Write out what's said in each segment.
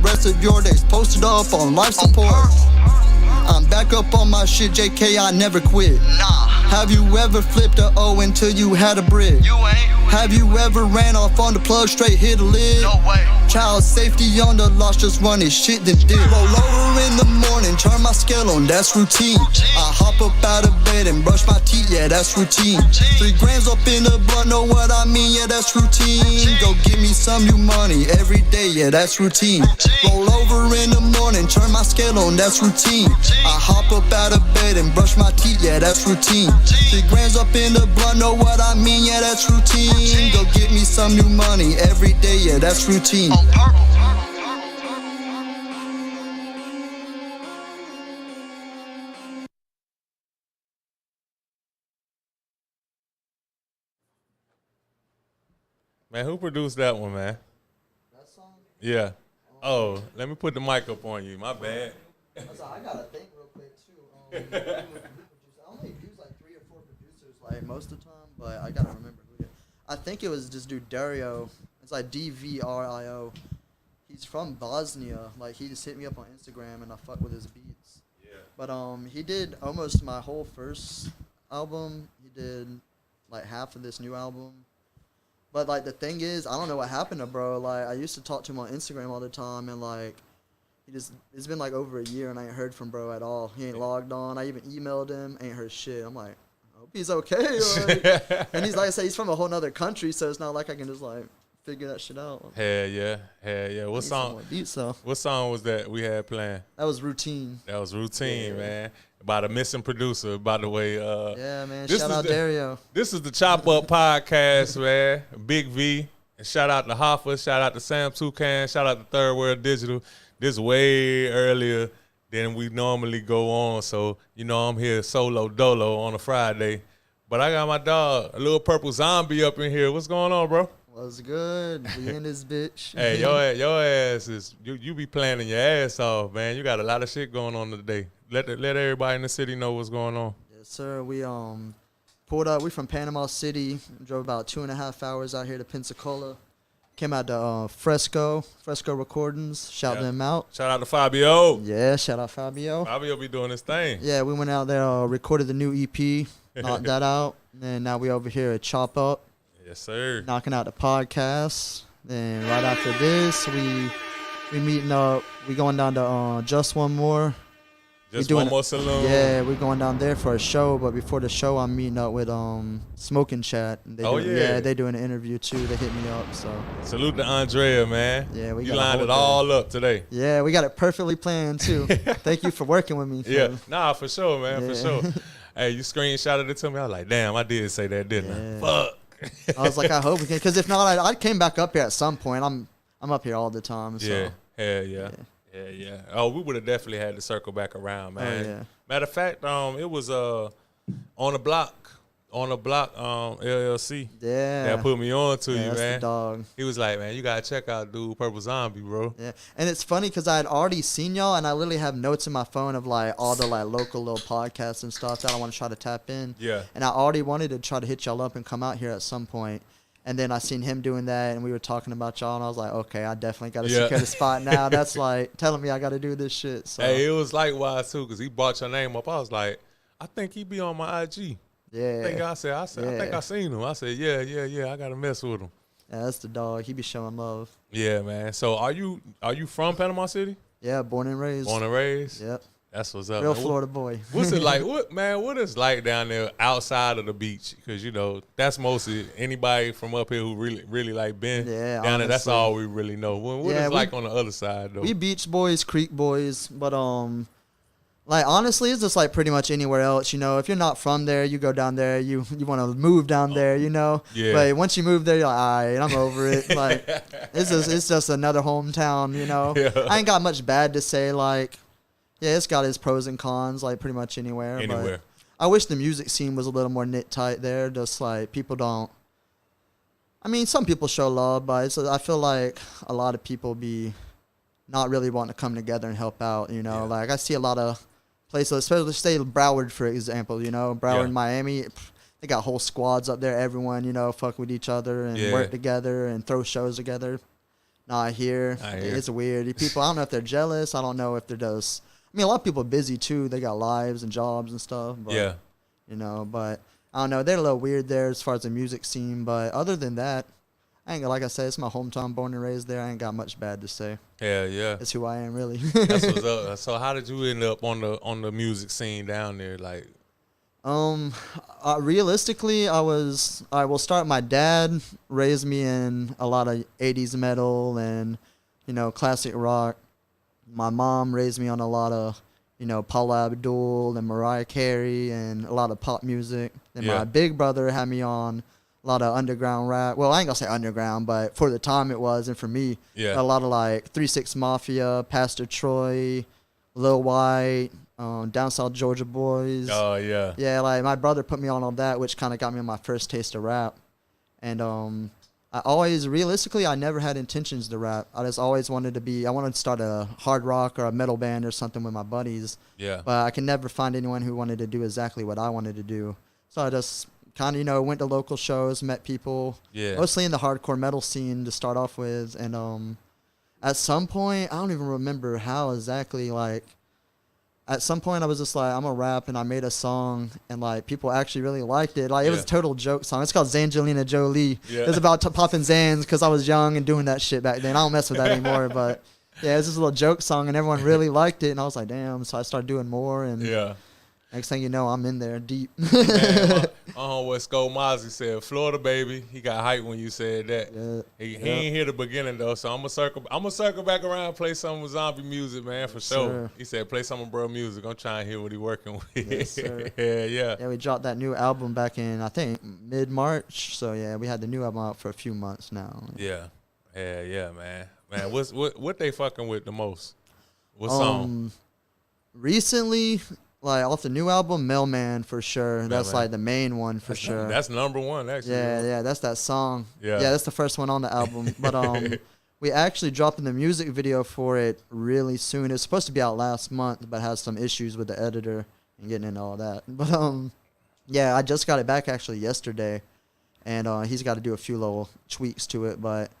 rest of your days posted up on life support. I'm back up on my shit, JK, I never quit. Nah. Have you ever flipped a O until you had a brick? You ain't. Have you ever ran off on the plug, straight hit a lid? No way. Child safety on the loss, just run his shit, then dip. Roll over in the morning, turn my scale on, that's routine. I hop up out of bed and brush my teeth, yeah, that's routine. 3 grams up in the blunt, know what I mean, yeah, that's routine. Go give me some new money every day, yeah, that's routine. Roll over in the morning, turn my scale on, that's routine. I hop up out of bed and brush my teeth, yeah, that's routine. 3 grams up in the blunt, know what I mean, yeah, that's routine. Go get me some new money every day, yeah, that's routine. On purple. Man, who produced that one, man? That song? Yeah. Oh, let me put the mic up on you. My bad. I gotta think real quick too. I only use like 3 or 4 producers like most of the time, but I gotta remember who. I think it was this dude Dario. It's like DVRIO. He's from Bosnia. Like he just hit me up on Instagram and I fuck with his beats. Yeah. But he did almost my whole first album. He did like half of this new album. But like the thing is, I don't know what happened to bro. Like I used to talk to him on Instagram all the time, and like it's been like over a year and I ain't heard from bro at all. He ain't logged on. I even emailed him, ain't heard shit. I'm like, I hope he's okay. Like, and he's like I said, he's from a whole nother country, so it's not like I can just like figure that shit out. Hell yeah. What song was that we had playing? That was Routine. That was Routine, man. By the missing producer, by the way. Yeah, man. Shout out Dario. This is the Chop Up Podcast, man. Big V. And shout out to Hoffa. Shout out to Sam Toucan. Shout out to Third World Digital. This way earlier than we normally go on. So, you know, I'm here solo dolo on a Friday. But I got my dog, a little purple zombie up in here. What's going on, bro? What's good? We in this bitch. Hey, your ass is, you be planning your ass off, man. You got a lot of shit going on today. Let everybody in the city know what's going on. Yes, sir. We pulled up. We from Panama City. Drove about 2.5 hours out here to Pensacola. Came out to Fresco Recordings. Shout them out. Shout out to Fabio. Yeah, shout out Fabio. Fabio be doing his thing. Yeah, we went out there, recorded the new EP, knocked that out. And now we over here at Chop Up. Yes, sir. Knocking out the podcast. Then right after this, we meeting up. We going down to Just One More. Just One More Saloon. Yeah, we're going down there for a show. But before the show, I'm meeting up with Smoking Chat. Yeah, they doing an interview too. They hit me up. So salute to Andrea, man. Yeah, you lined it all up today. Yeah, we got it perfectly planned too. Thank you for working with me. Yeah, nah, for sure, man, for sure. Hey, you screenshotted it to me. I was like, damn, I did say that, didn't I? Fuck. I was like, I hope we can, because if not, I came back up here at some point. I'm up here all the time. So. Yeah, hell yeah. Yeah. Oh, we would have definitely had to circle back around, man. Oh, yeah. Matter of fact, it was on the block LLC. Yeah. That put me on to you, that's man. The dog. He was like, man, you gotta check out dude Purple Zombie, bro. Yeah, and it's funny because I had already seen y'all, and I literally have notes in my phone of like all the like local little podcasts and stuff that I want to try to tap in. Yeah. And I already wanted to try to hit y'all up and come out here at some point. And then I seen him doing that, and we were talking about y'all, and I was like, okay, I definitely got to secure the spot now. That's like telling me I got to do this shit. So. Hey, it was likewise, too, because he brought your name up. I was like, I think he be on my IG. Yeah. I think I think I seen him. I said, yeah, I got to mess with him. Yeah, that's the dog. He be showing love. Yeah, man. So are you from Panama City? Yeah, born and raised. Born and raised? Yep. That's what's up. Real Florida boy. What's it like? What is like down there outside of the beach? Because, you know, that's mostly anybody from up here who really like been down there. That's all we really know. What is like on the other side, though? We beach boys, creek boys. But, like, honestly, it's just like pretty much anywhere else. You know, if you're not from there, you go down there. You want to move down there, you know. Yeah. But once you move there, you're like, all right, I'm over it. Like, it's just another hometown, you know. Yeah. I ain't got much bad to say, like. Yeah, it's got its pros and cons, like pretty much anywhere. Anywhere. But I wish the music scene was a little more knit tight there. Just like people don't. I mean, some people show love, but I feel like a lot of people be not really wanting to come together and help out. You know, like I see a lot of places, especially say Broward, for example. You know, Broward, Miami. They got whole squads up there. Everyone, you know, fuck with each other and work together and throw shows together. not here. It's weird. People, I don't know if they're jealous. I don't know if they're just. I mean, a lot of people are busy too. They got lives and jobs and stuff. But, yeah. You know, but I don't know. They're a little weird there as far as the music scene. But other than that, I ain't, like I said, it's my hometown, born and raised there. I ain't got much bad to say. Yeah, yeah. That's who I am, really. That's what's up. So how did you end up on the music scene down there? Like, realistically, will start. My dad raised me in a lot of 80s metal and, you know, classic rock. My mom raised me on a lot of, you know, Paula Abdul and Mariah Carey and a lot of pop music. And my big brother had me on a lot of underground rap. Well, I ain't gonna say underground, but for the time it was, and for me, a lot of like 3 6 Mafia, Pastor Troy, Lil White, Down South Georgia Boys. Oh yeah. Yeah, like my brother put me on all that, which kind of got me on my first taste of rap. And I always, realistically, I never had intentions to rap. I just always wanted to start a hard rock or a metal band or something with my buddies. Yeah. But I could never find anyone who wanted to do exactly what I wanted to do. So I just kind of, you know, went to local shows, met people, mostly in the hardcore metal scene to start off with. And at some point, I don't even remember how exactly, like, at some point I was just like, I'm gonna rap, and I made a song, and like people actually really liked it. Like it was a total joke song. It's called Zangelina Jolie. Yeah. It's about popping Zans because I was young and doing that shit back then. I don't mess with that anymore, but yeah, it's just a little joke song, and everyone really liked it, and I was like, damn. So I started doing more, and next thing you know, I'm in there deep. Man, what Sko Mozzie said, Florida baby. He got hyped when you said that. Yeah. He ain't hear the beginning though, so I'm gonna circle back around and play some zombie music, man, for sure. Sir. He said play some of bro music. I'm trying to hear what he working with. Yes, sir. Yeah, we dropped that new album back in, I think, mid-March. So yeah, we had the new album out for a few months now. Yeah, man. Man, what they fucking with the most? What song? Recently, like off the new album, Mailman for sure. That's like the main one for sure. That's number one actually. Yeah, that's that song. Yeah, that's the first one on the album. But we actually dropping the music video for it really soon. It's supposed to be out last month, but has some issues with the editor and getting into all that. But yeah, I just got it back actually yesterday, and he's got to do a few little tweaks to it, but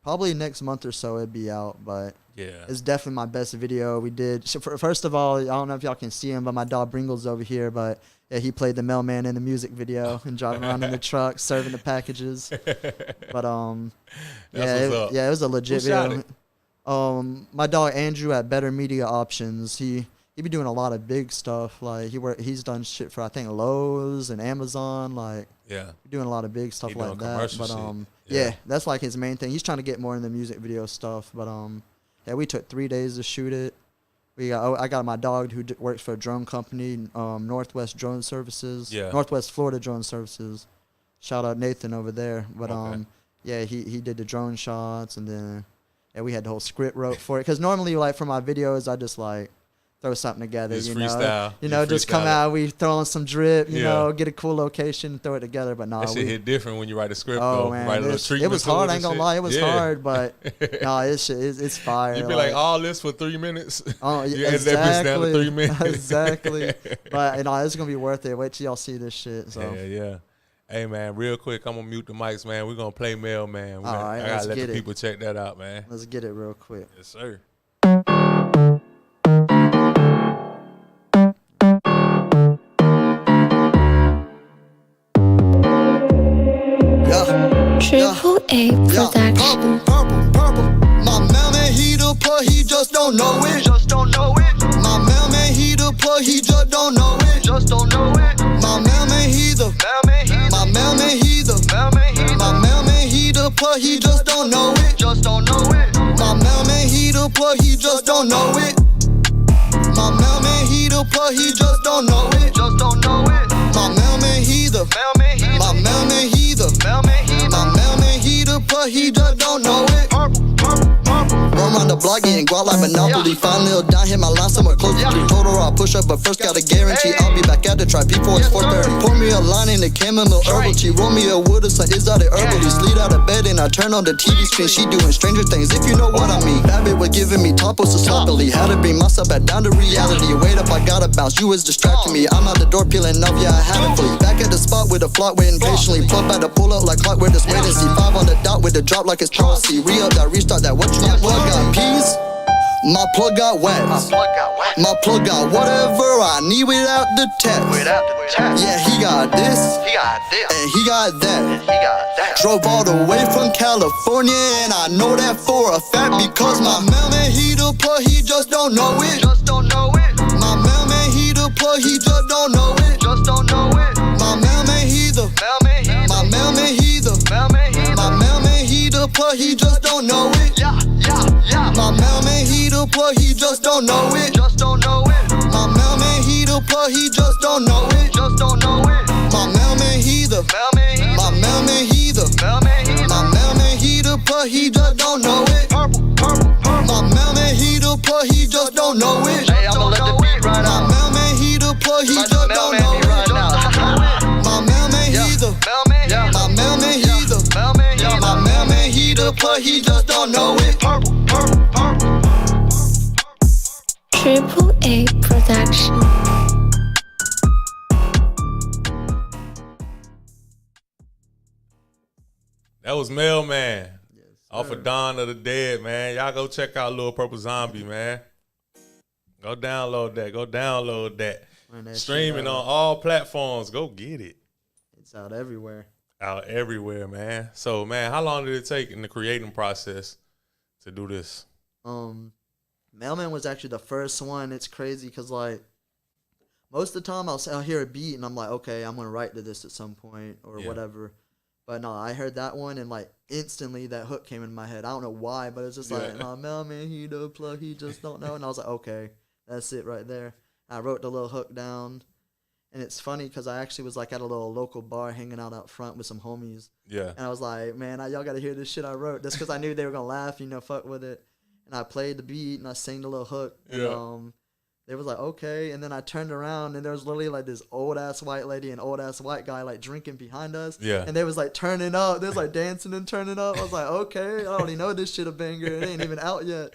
probably next month or so it'd be out. But yeah, it's definitely my best video we did. So first of all, I don't know if y'all can see him, but my dog Bringle's over here. But yeah, he played the mailman in the music video and driving around in the truck serving the packages. But it was a legit video. My dog Andrew at Better Media Options. He be doing a lot of big stuff. Like he's done shit for I think Lowe's and Amazon. Like doing a lot of big stuff like that. But yeah, that's like his main thing. He's trying to get more in the music video stuff. But yeah, we took 3 days to shoot it. I got my dog who works for a drone company, Northwest Drone Services. Yeah. Northwest Florida Drone Services. Shout out Nathan over there. But yeah, he did the drone shots, and then we had the whole script wrote for it. Because normally, like for my videos, I just like throw something together, just you freestyle. know, just come out, we throw on some drip, you know, get a cool location, throw it together. But that shit hit different when you write a script. Man, write a little treatment. It was hard. I ain't gonna lie, it was hard, but it's fire. You'd be like, all this for 3 minutes. Oh, you edit that bitch down to 3 minutes. Exactly. But it's gonna be worth it. Wait till y'all see this shit. So yeah. Hey man, real quick, I'm gonna mute the mics, man. We're gonna play Mailman. All right, I gotta let the people check that out, man. Let's get it real quick. Yes, sir. Triple A production. Purple. My mailman, he the plug, he just don't know it. My mailman, he the plug, he just don't know it. My mailman, he the My mailman, he the My mailman, he the plug, he just don't know it. My mailman, he the plug, he just don't know it. My mailman, he the plug, he just don't know it. My mailman, he the My mailman, he the My mailman, he the plug, he just don't know it. Run around the block, getting guap like Monopoly. Finally, down, hit my line somewhere close to 3. Told her I'll push up, but first gotta guarantee I'll be back at the trap before it's 4:30. Pour me a line in the chamomile herbal tea. Roll me a wood or some exotic herbalist. Lead out of bed and I turn on the TV screen. She doing stranger things, if you know what I mean. Bad bitch was giving me topos so sloppily. Had to bring myself back down to reality. Wait up, I gotta bounce, you was distracting me. I'm out the door peeling off, yeah, I had it for you. Back at the spot with the flock waiting patiently. Plug by the pull up like clock, we're just wait and see. 5 on the dot with the drop like it's policy. Re-up that restart that, what you got? Plug got peas, my plug got wax. My plug got whatever I need without the text. Yeah, he got this, and he got that. Drove all the way from California, and I know that for a fact because my mailman, he the plug, he just don't know it. My mailman, he the plug, he just don't know it. My mailman, he the my mailman, he the my mailman, he the plug, he just don't know it. My mailman, he the plug, he just don't know it. My mailman, he the plug, he just don't know it. My mailman, he the my mailman, he the my mailman, he the plug, he just don't know it. My mailman, he the plug, he just don't know it. Hey, I'ma let the beat ride My out. mailman, he the plug, he Let just the don't mailman know be right it. now. My mailman, he the my mailman, he the my mailman, he the plug, he just don't know it. Triple A Production. That was Mailman. Off of Dawn of the Dead, man. Y'all go check out Lil Purple Zombie, man. Go download that. Streaming on all platforms. Go get it. It's out everywhere. Out everywhere, man. So, man, how long did it take in the creating process to do this? Mailman was actually the first one. It's crazy because, like, most of the time I'll hear a beat and I'm like, okay, I'm going to write to this at some point or whatever. But no, I heard that one and, like, instantly that hook came in my head. I don't know why, but it's just like, nah, Mailman, he the plug, he just don't know. And I was like, okay, that's it right there. I wrote the little hook down. And it's funny because I actually was, like, at a little local bar hanging out front with some homies. Yeah. And I was like, man, y'all got to hear this shit I wrote. Just because I knew they were going to laugh, fuck with it. And I played the beat and I sang the little hook. And, they was like, okay. And then I turned around and there was literally like this old ass white lady and old ass white guy like drinking behind us. Yeah. And they was like turning up. They was like dancing and turning up. I was like, okay, I already know this shit a banger. It ain't even out yet.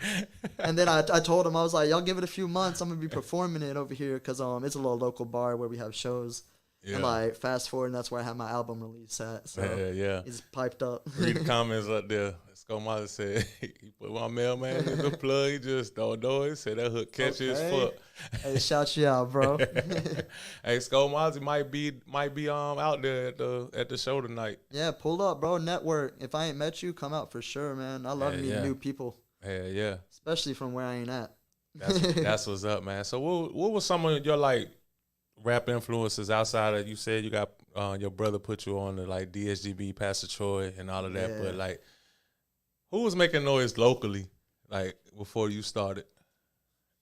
And then I told them, I was like, y'all give it a few months. I'm going to be performing it over here because it's a little local bar where we have shows. Yeah. And like fast forward, and that's where I have my album release at. So it's piped up. Read the comments up there. Skomali said he put my Mailman in the plug. He just don't know it. Said that hook catchy as fuck. Hey, shout you out, bro. Hey, Skomali might be out there at the show tonight. Yeah, pull up, bro. Network. If I ain't met you, come out for sure, man. I love meeting new people. Yeah. Especially from where I ain't at. That's what's up, man. So what was some of your like rap influences outside of, you said you got your brother put you on the like DSGB, Pastor Troy and all of that, but like who was making noise locally like before you started?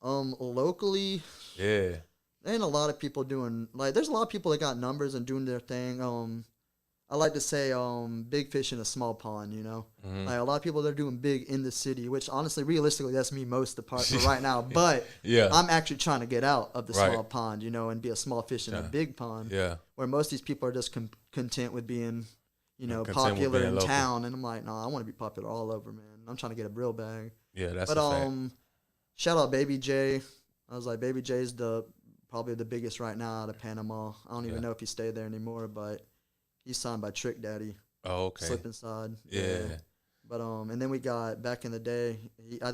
Locally, there ain't a lot of people doing, like, there's a lot of people that got numbers and doing their thing. I like to say big fish in a small pond, Like a lot of people that are doing big in the city, which honestly, realistically, that's me most of the part for right now. But I'm actually trying to get out of the small pond, and be a small fish in a big pond. Yeah. Where most of these people are just content with being, popular in local town. And I'm like, no, I want to be popular all over, man. I'm trying to get a real bag. Yeah, that's a fact. Shout out Baby J. I was like, Baby J's probably the biggest right now out of Panama. I don't even know if he stayed there anymore, but he's signed by Trick Daddy. Oh, okay. Slip Inside. Yeah. But and then we got back in the day. I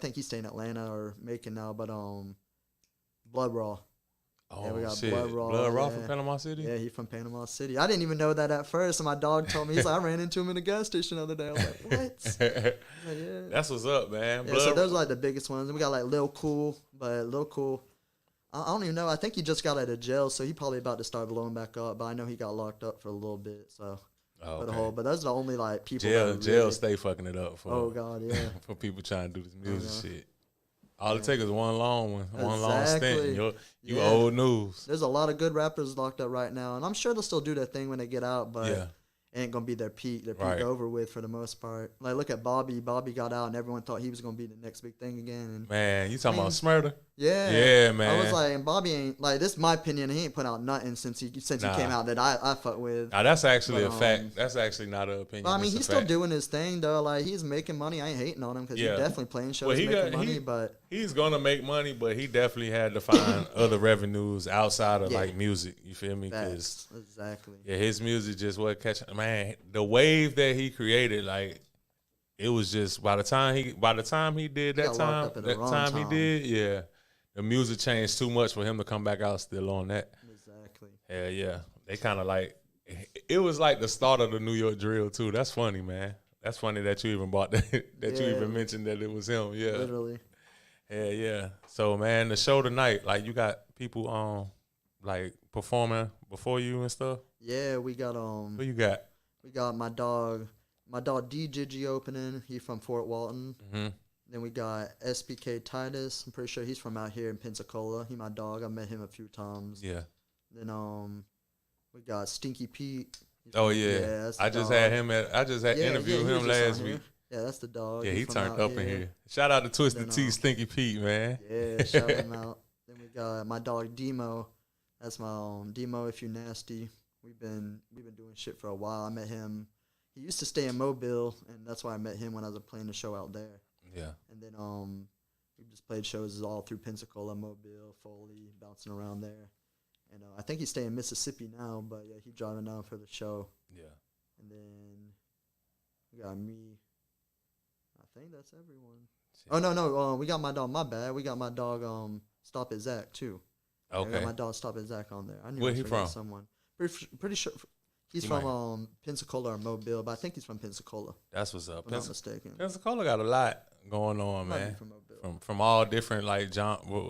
think he's staying in Atlanta or Macon now. But Blood Raw. Oh, we got shit. Blood Raw from Panama City. Yeah, he's from Panama City. I didn't even know that at first. And my dog told me, he's like, I ran into him in a gas station the other day. I was like, what? Like, that's what's up, man. Yeah, so those are like the biggest ones. And we got like Lil Cool, but Lil Cool, I don't even know. I think he just got out of jail, so he probably about to start blowing back up. But I know he got locked up for a little bit. So, but those are the only like people. Jail stay fucking it up for. Oh God, yeah. For people trying to do this music shit. All it takes is one long one, one long stint. You old news. There's a lot of good rappers locked up right now, and I'm sure they'll still do their thing when they get out. But ain't gonna be their peak. Their peak Right. over with for the most part. Like look at Bobby. Bobby got out, and everyone thought he was gonna be the next big thing again. And Man, you talking I mean, about Smurder? yeah, Yeah, man. I was like, and Bobby ain't like this. Is my opinion. He ain't put out nothing since he Nah. came out that I fuck with. Nah, that's actually But, a fact. That's actually not an opinion. But I mean, It's a he's still fact. doing his thing though. Like he's making money. I ain't hating on him because Yeah. he's definitely playing shows, Well, he making got- money. he- But He's gonna make money, but he definitely had to find other revenues outside of Yeah. like music. You feel me? Because facts, exactly. yeah, his music just wasn't catching. Man, the wave that he created, like it was just by the time he did that got locked up at the that wrong time he time. did, yeah, the music changed too much for him to come back out still on that. Exactly. Yeah, yeah, they kind of like it was like the start of the New York drill too. That's funny, man. That's funny that you even bought that. That you Yeah. even mentioned that it was him. Yeah. Literally. Yeah, yeah. So man, the show tonight, like you got people like performing before you and stuff. Yeah, we got Who you got? my dog D Gigi opening. He from Fort Walton. Mm-hmm. Then we got SBK Titus. I'm pretty sure he's from out here in Pensacola. He my dog. I met him a few times. Yeah. Then we got Stinky Pete. He's Oh from- yeah. that's the I just dog. had him at. I just had interviewed he was him just last on week. here. Yeah, that's the dog. Yeah, he from turned out up in here. Shout out to Twisted Then, T, Stinky Pete, man. Yeah, shout him out. Then we got my dog Demo. That's my Demo. If you nasty, we've been doing shit for a while. I met him. He used to stay in Mobile, and that's why I met him when I was playing the show out there. Yeah. And then we just played shows all through Pensacola, Mobile, Foley, bouncing around there. And I think he's staying in Mississippi now, but yeah, he's driving down for the show. Yeah. And then we got me. I think that's everyone. Shit. Oh no, we got my dog. My bad. We got my dog. Stop It Zach too. Yeah, we got Okay. my dog Stop It Zach on there. I knew Where I he forgot from? Someone. Pretty sure he's He from might- Pensacola or Mobile, but I think he's from Pensacola. That's what's up. If I'm not mistaken. Pensacola got a lot going on, Might be man. from Mobile. From all different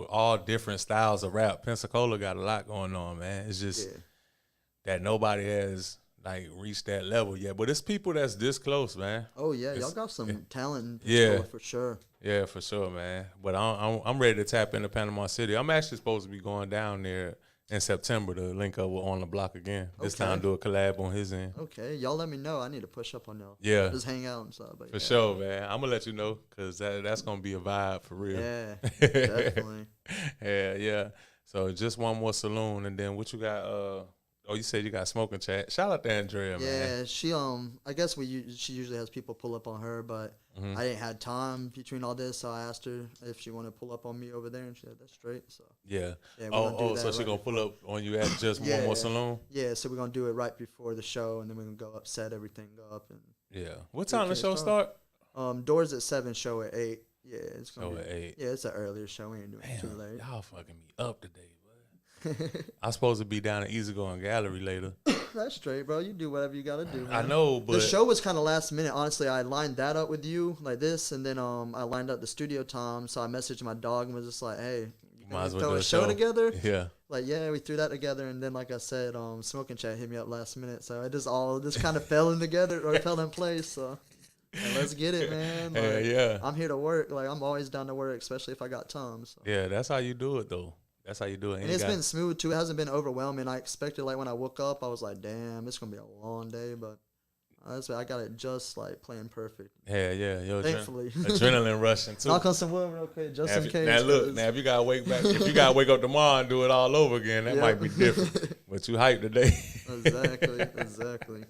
all different styles of rap. Pensacola got a lot going on, man. It's just Yeah. that nobody has like reached that level yet. But it's people that's this close, man. Oh yeah, y'all It's- got some talent in Yeah. Pensacola for sure. Yeah, for sure, man. But I'm ready to tap into Panama City. I'm actually supposed to be going down there in September to link up with On the Block again. This Okay. time do a collab on his end. Okay, y'all let me know. I need to push up on y'all. Yeah. Just hang out and stuff. But For yeah. sure, man. I'm gonna let you know because that's gonna be a vibe for real. Yeah, definitely. Yeah. So just one more saloon, and then what you got? You said you got Smoking Chat. Shout out to Andrea, man. Yeah, she I guess she usually has people pull up on her, but Mhm. I didn't have time between all this, so I asked her if she wanted to pull up on me over there, and she said that's straight. So Yeah. yeah, we're gonna do So that she right gonna pull up on you at just one Yeah. more saloon? yeah, so we're gonna do it right before the show, and then we're gonna go up, set everything up, and Yeah. What time the can show start? doors at 7, show at 8. Yeah, it's gonna Show be at 8. Yeah, it's an earlier show. We ain't doing it too Damn, late. y'all fucking me up today, bud. I'm supposed to be down at Easy Going Gallery later. That's straight, bro. You do whatever you gotta do. I Man. know, but The show was kind of last minute. Honestly, I lined that up with you like this, and then I lined up the studio time. So I messaged my dog and was just like, "Hey, you might as well throw do a a show show." together." yeah. Like, yeah, we threw that together, and then like I said, Smoking Chat hit me up last minute, so it just kind of fell in together or fell in place. So yeah, let's get it, man. Like, Yeah. I'm here to work. Like I'm always down to work, especially if I got time. So. Yeah, that's how you do it, though. That's how you do it. And you it's got- been smooth too. It hasn't been overwhelming. I expected like when I woke up, I was like, "Damn, it's gonna be a long day," but I got it just like playing perfect. Yeah. Yo, Thankfully. adrenaline rushing too. Knock on some wood real quick, just in case. Now look, 'cause- now if you gotta wake up tomorrow and do it all over again, that Yeah. might be different. But you hyped today. Exactly.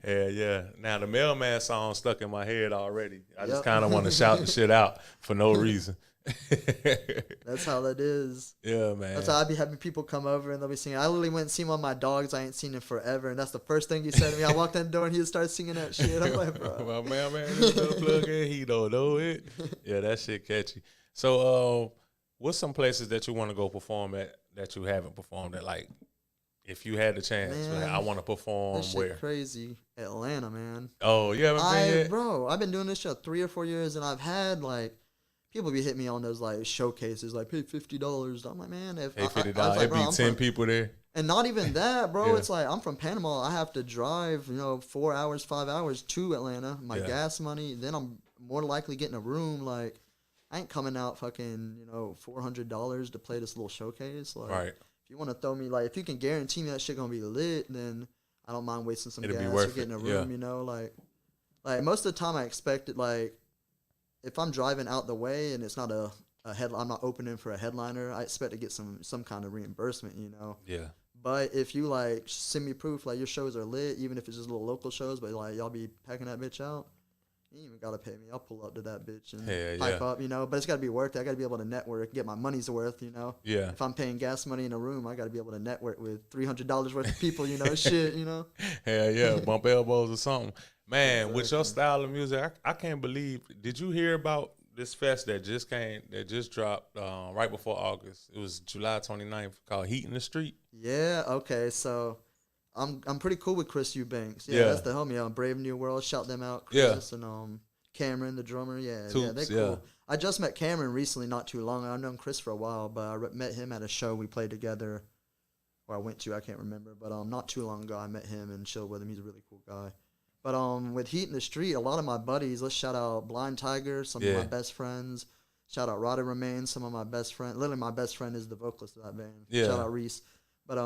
Yeah. Now the mailman song stuck in my head already. I just Yep. kind of want to shout the shit out for no reason. That's how that is. Yeah, man. That's how I be having people come over and they'll be singing. I literally went and seen one of my dogs. I ain't seen in forever, and that's the first thing he said to me. I walked in the door and he just started singing that shit. I'm like, bro. My mailman is the plug in. He don't know it. Yeah, that shit catchy. So, what's some places that you want to go perform at that you haven't performed at? Like, if you had the chance, Man, like, I want to perform That shit where? crazy. Atlanta, man. Oh, you haven't been yet? Bro, I've been doing this shit 3 or 4 years, and I've had like people be hitting me on those like showcases, like pay $50. I'm like, man, if Hey, I $50. was like, It'd bro, be I'm 10 from- people there. And not even that, bro. Yeah. It's like I'm from Panama. I have to drive, 4 hours, 5 hours to Atlanta. My Yeah. gas money. Then I'm more likely getting a room. Like I ain't coming out fucking, $400 to play this little showcase. Like, Right. if you want to throw me, like, if you can guarantee me that shit gonna be lit, then I don't mind wasting some It'll be gas or worth getting it, a room, yeah. you know, like most of the time I expect it, like if I'm driving out the way and it's not I'm not opening for a headliner, I expect to get some kind of reimbursement, you know. Yeah. But if you like send me proof like your shows are lit, even if it's just little local shows, but like y'all be packing that bitch out, you ain't even gotta pay me. I'll pull up to that bitch and pipe up, you know. But it's gotta be worth it. I gotta be able to network, get my money's worth, you know. Yeah. If I'm paying gas money in a room, I gotta be able to network with $300 worth of people, you know, shit, you know. Hell yeah, bump elbows or something. Man, with your style of music, I can't believe. Did you hear about this fest that just dropped right before August? It was July 29th, called Heat in the Street. Yeah, okay, so I'm pretty cool with Chris Eubanks. Yeah, that's the homie. Brave New World, shout them out, Chris and Cameron, the drummer. Yeah, they cool. I just met Cameron recently, not too long. I've known Chris for a while, but I met him at a show we played together, or I went to. I can't remember, but not too long ago I met him and chilled with him. He's a really cool guy. But with Heat in the Street, a lot of my buddies. Let's shout out Blind Tiger, some of my best friends. Shout out Rada Remain, some of my best friends. Literally, my best friend is the vocalist of that band. Yeah. Shout out Reese. But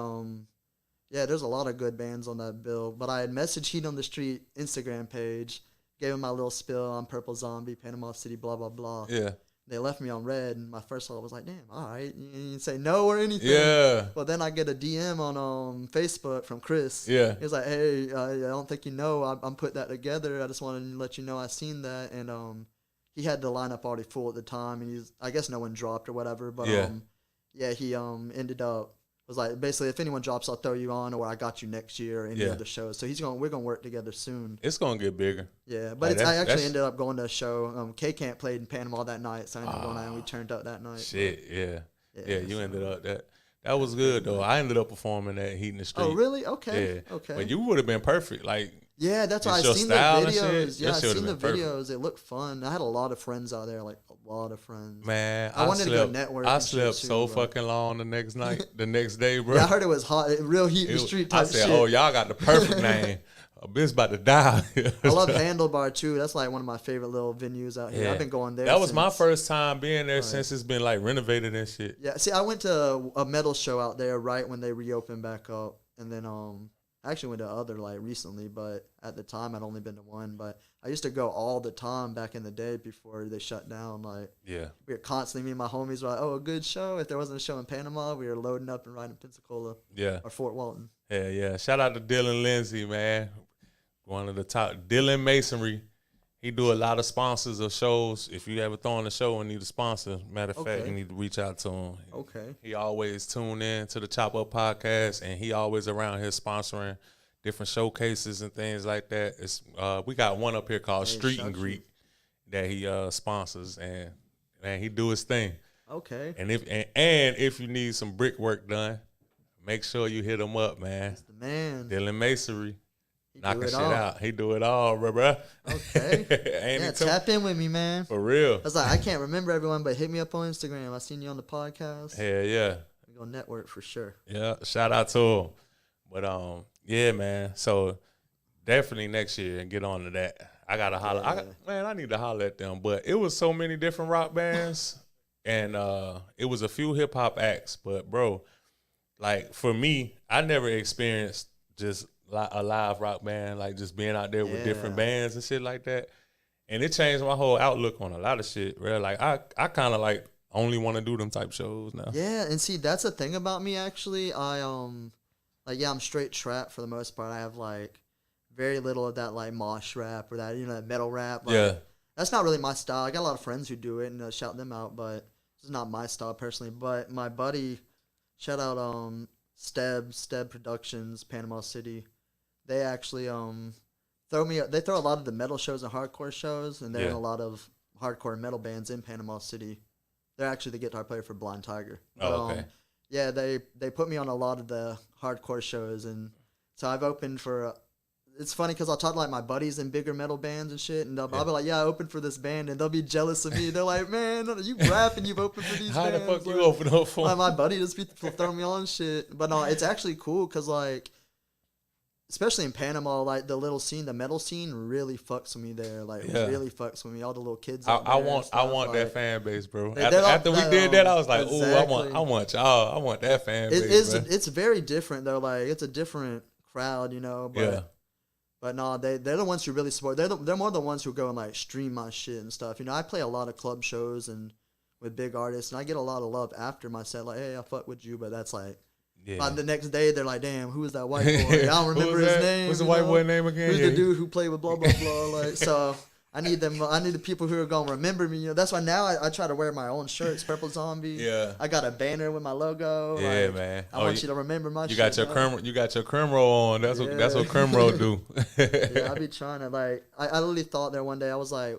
yeah, there's a lot of good bands on that bill. But I had messaged Heat on the Street Instagram page, gave him my little spill on Purple Zombie, Panama City, blah blah blah. Yeah. They left me on red, and my first thought was like, damn, all right. You didn't say no or anything. Yeah. But then I get a DM on Facebook from Chris. Yeah. He was like, hey, I don't think you know. I'm putting that together. I just wanted to let you know I seen that. And he had the lineup already full at the time. And I guess no one dropped or whatever. But yeah, he ended up, was like, basically, if anyone drops, I'll throw you on, or I got you next year or any other shows. So we're gonna work together soon. It's gonna get bigger. Yeah, but I actually ended up going to a show. K-Camp played in Panama that night, so I ended up going out and we turned up that night. Shit, yeah, you ended up that was good though. I ended up performing at Heat in the Street. Oh, really? Okay. Yeah. Okay. But you would have been perfect, like. Yeah, that's why I your seen the style and videos. shit, Yeah, I that shit seen the would've been videos. It looked fun. I had a lot of friends out there, like a lot of friends. Man, I wanted to go network I and slept shit so too, bro. fucking long the next night, the next day, bro. Yeah, I heard it was hot, real Heat in the Street type I said, shit. oh, y'all got the perfect name. A bitch about to die. I love Handlebar too. That's like one of my favorite little venues out here. Yeah. I've been going there. That was since. my first time being there since it's been like renovated and shit. Yeah, see, I went to a metal show out there right when they reopened back up, and then I actually went to other like recently, but at the time I'd only been to one. But I used to go all the time back in the day before they shut down. Like, Yeah. we were constantly, me and my homies were like, oh, a good show. If there wasn't a show in Panama, we were loading up and riding to Pensacola Yeah. or Fort Walton. Yeah. Shout out to Dylan Lindsay, man. One of the top. Dylan Masonry. He do a lot of sponsors of shows. If you ever throw on a show and need a sponsor, matter of fact, you need to reach out to him. Okay. He always tune in to the Chop Up podcast, and he always around here sponsoring different showcases and things like that. It's we got one up here called Street and Greet that he sponsors, and man, he do his thing. Okay. And if you need some brickwork done, make sure you hit him up, man. That's the man. Dylan Masonry. He Knocking do it shit all. out. He do it all, bro. Okay. Ain't Yeah, it too? tap in with me, man. For real. I was like, I can't remember everyone, but hit me up on Instagram. I seen you on the podcast. Hell yeah. We go network for sure. Yeah. Shout out to him. But yeah, man. So definitely next year and get on to that. I gotta holler. I need to holler at them. But it was so many different rock bands, and it was a few hip hop acts. But bro, like for me, I never experienced just a live rock band, like just being out there with different bands and shit like that. And it changed my whole outlook on a lot of shit, bro. Like I kind of like only want to do them type shows now. Yeah, and see, that's the thing about me actually. I'm straight trap for the most part. I have like very little of that like mosh rap or that that metal rap. Like, Yeah. That's not really my style. I got a lot of friends who do it and shout them out, but it's not my style personally. But my buddy, shout out Steb Productions, Panama City. They actually they throw a lot of the metal shows and hardcore shows, and they're in a lot of hardcore metal bands in Panama City. They're actually the guitar player for Blind Tiger. Oh, okay. Yeah, they put me on a lot of the hardcore shows, and so I've opened for. It's funny because I'll talk to like my buddies in bigger metal bands and shit, and I'll be like, "Yeah, I opened for this band," and they'll be jealous of me. They're like, "Man, you rap and you've opened for these How bands." the fuck like, you open up for? my buddy just be throwing me on shit, but no, it's actually cool because like, especially in Panama, like the little scene, the metal scene really fucks with me there. Like really fucks with me. All the little kids. I want like, that fan base, bro. They're all- After we did that, I was like, exactly. I want y'all. I want that fan base. It's bro. it's very different though. Like it's a different crowd, you know. But Yeah. but no, they're the ones who really support. They're more the ones who go and like stream my shit and stuff. You know, I play a lot of club shows and with big artists, and I get a lot of love after my set. Like, hey, I fuck with you, but that's like. Yeah. By the next day, they're like, "Damn, who is that white boy? I don't remember was his that? name. What's the you white know? boy name again? Who's Yeah, the he- dude who played with blah blah blah?" Like, so I need them. I need the people who are gonna remember me. You know, that's why now I try to wear my own shirts. Purple Zombie. Yeah. I got a banner with my logo. Yeah, like, man. I want you to remember my. You shit, got your dog. you got your crim roll on. That's what crim roll do. Yeah, I be trying to like. I literally thought there one day. I was like,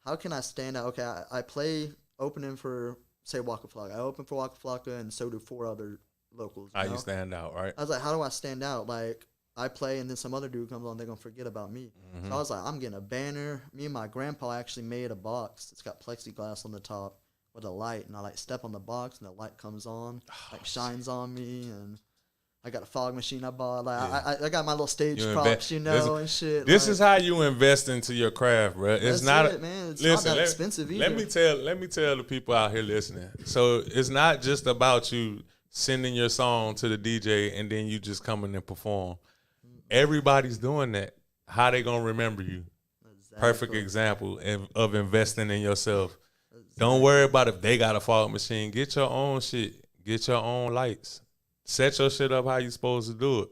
how can I stand out? Okay, I play opening for say Waka Flocka. I open for Waka Flocka, and so do 4 other locals. How know? you stand out, right? I was like, how do I stand out? Like, I play and then some other dude comes on, they're going to forget about me. Mm-hmm. So I was like, I'm getting a banner. Me and my grandpa actually made a box. It's got plexiglass on the top with a light. And I, like, step on the box and the light comes on, like, shines on me. And I got a fog machine I bought. Like, Yeah. I got my little stage You props, you know, this- and shit. This like, is how you invest into your craft, bro. It's that's not it, man. It's not that expensive either. Let me tell the people out here listening. So it's not just about you sending your song to the DJ and then you just coming and perform. Everybody's doing that. How they gonna remember you? Exactly. Perfect example of investing in yourself. Don't worry about if they got a fog machine. Get your own shit. Get your own lights. Set your shit up how you supposed to do it.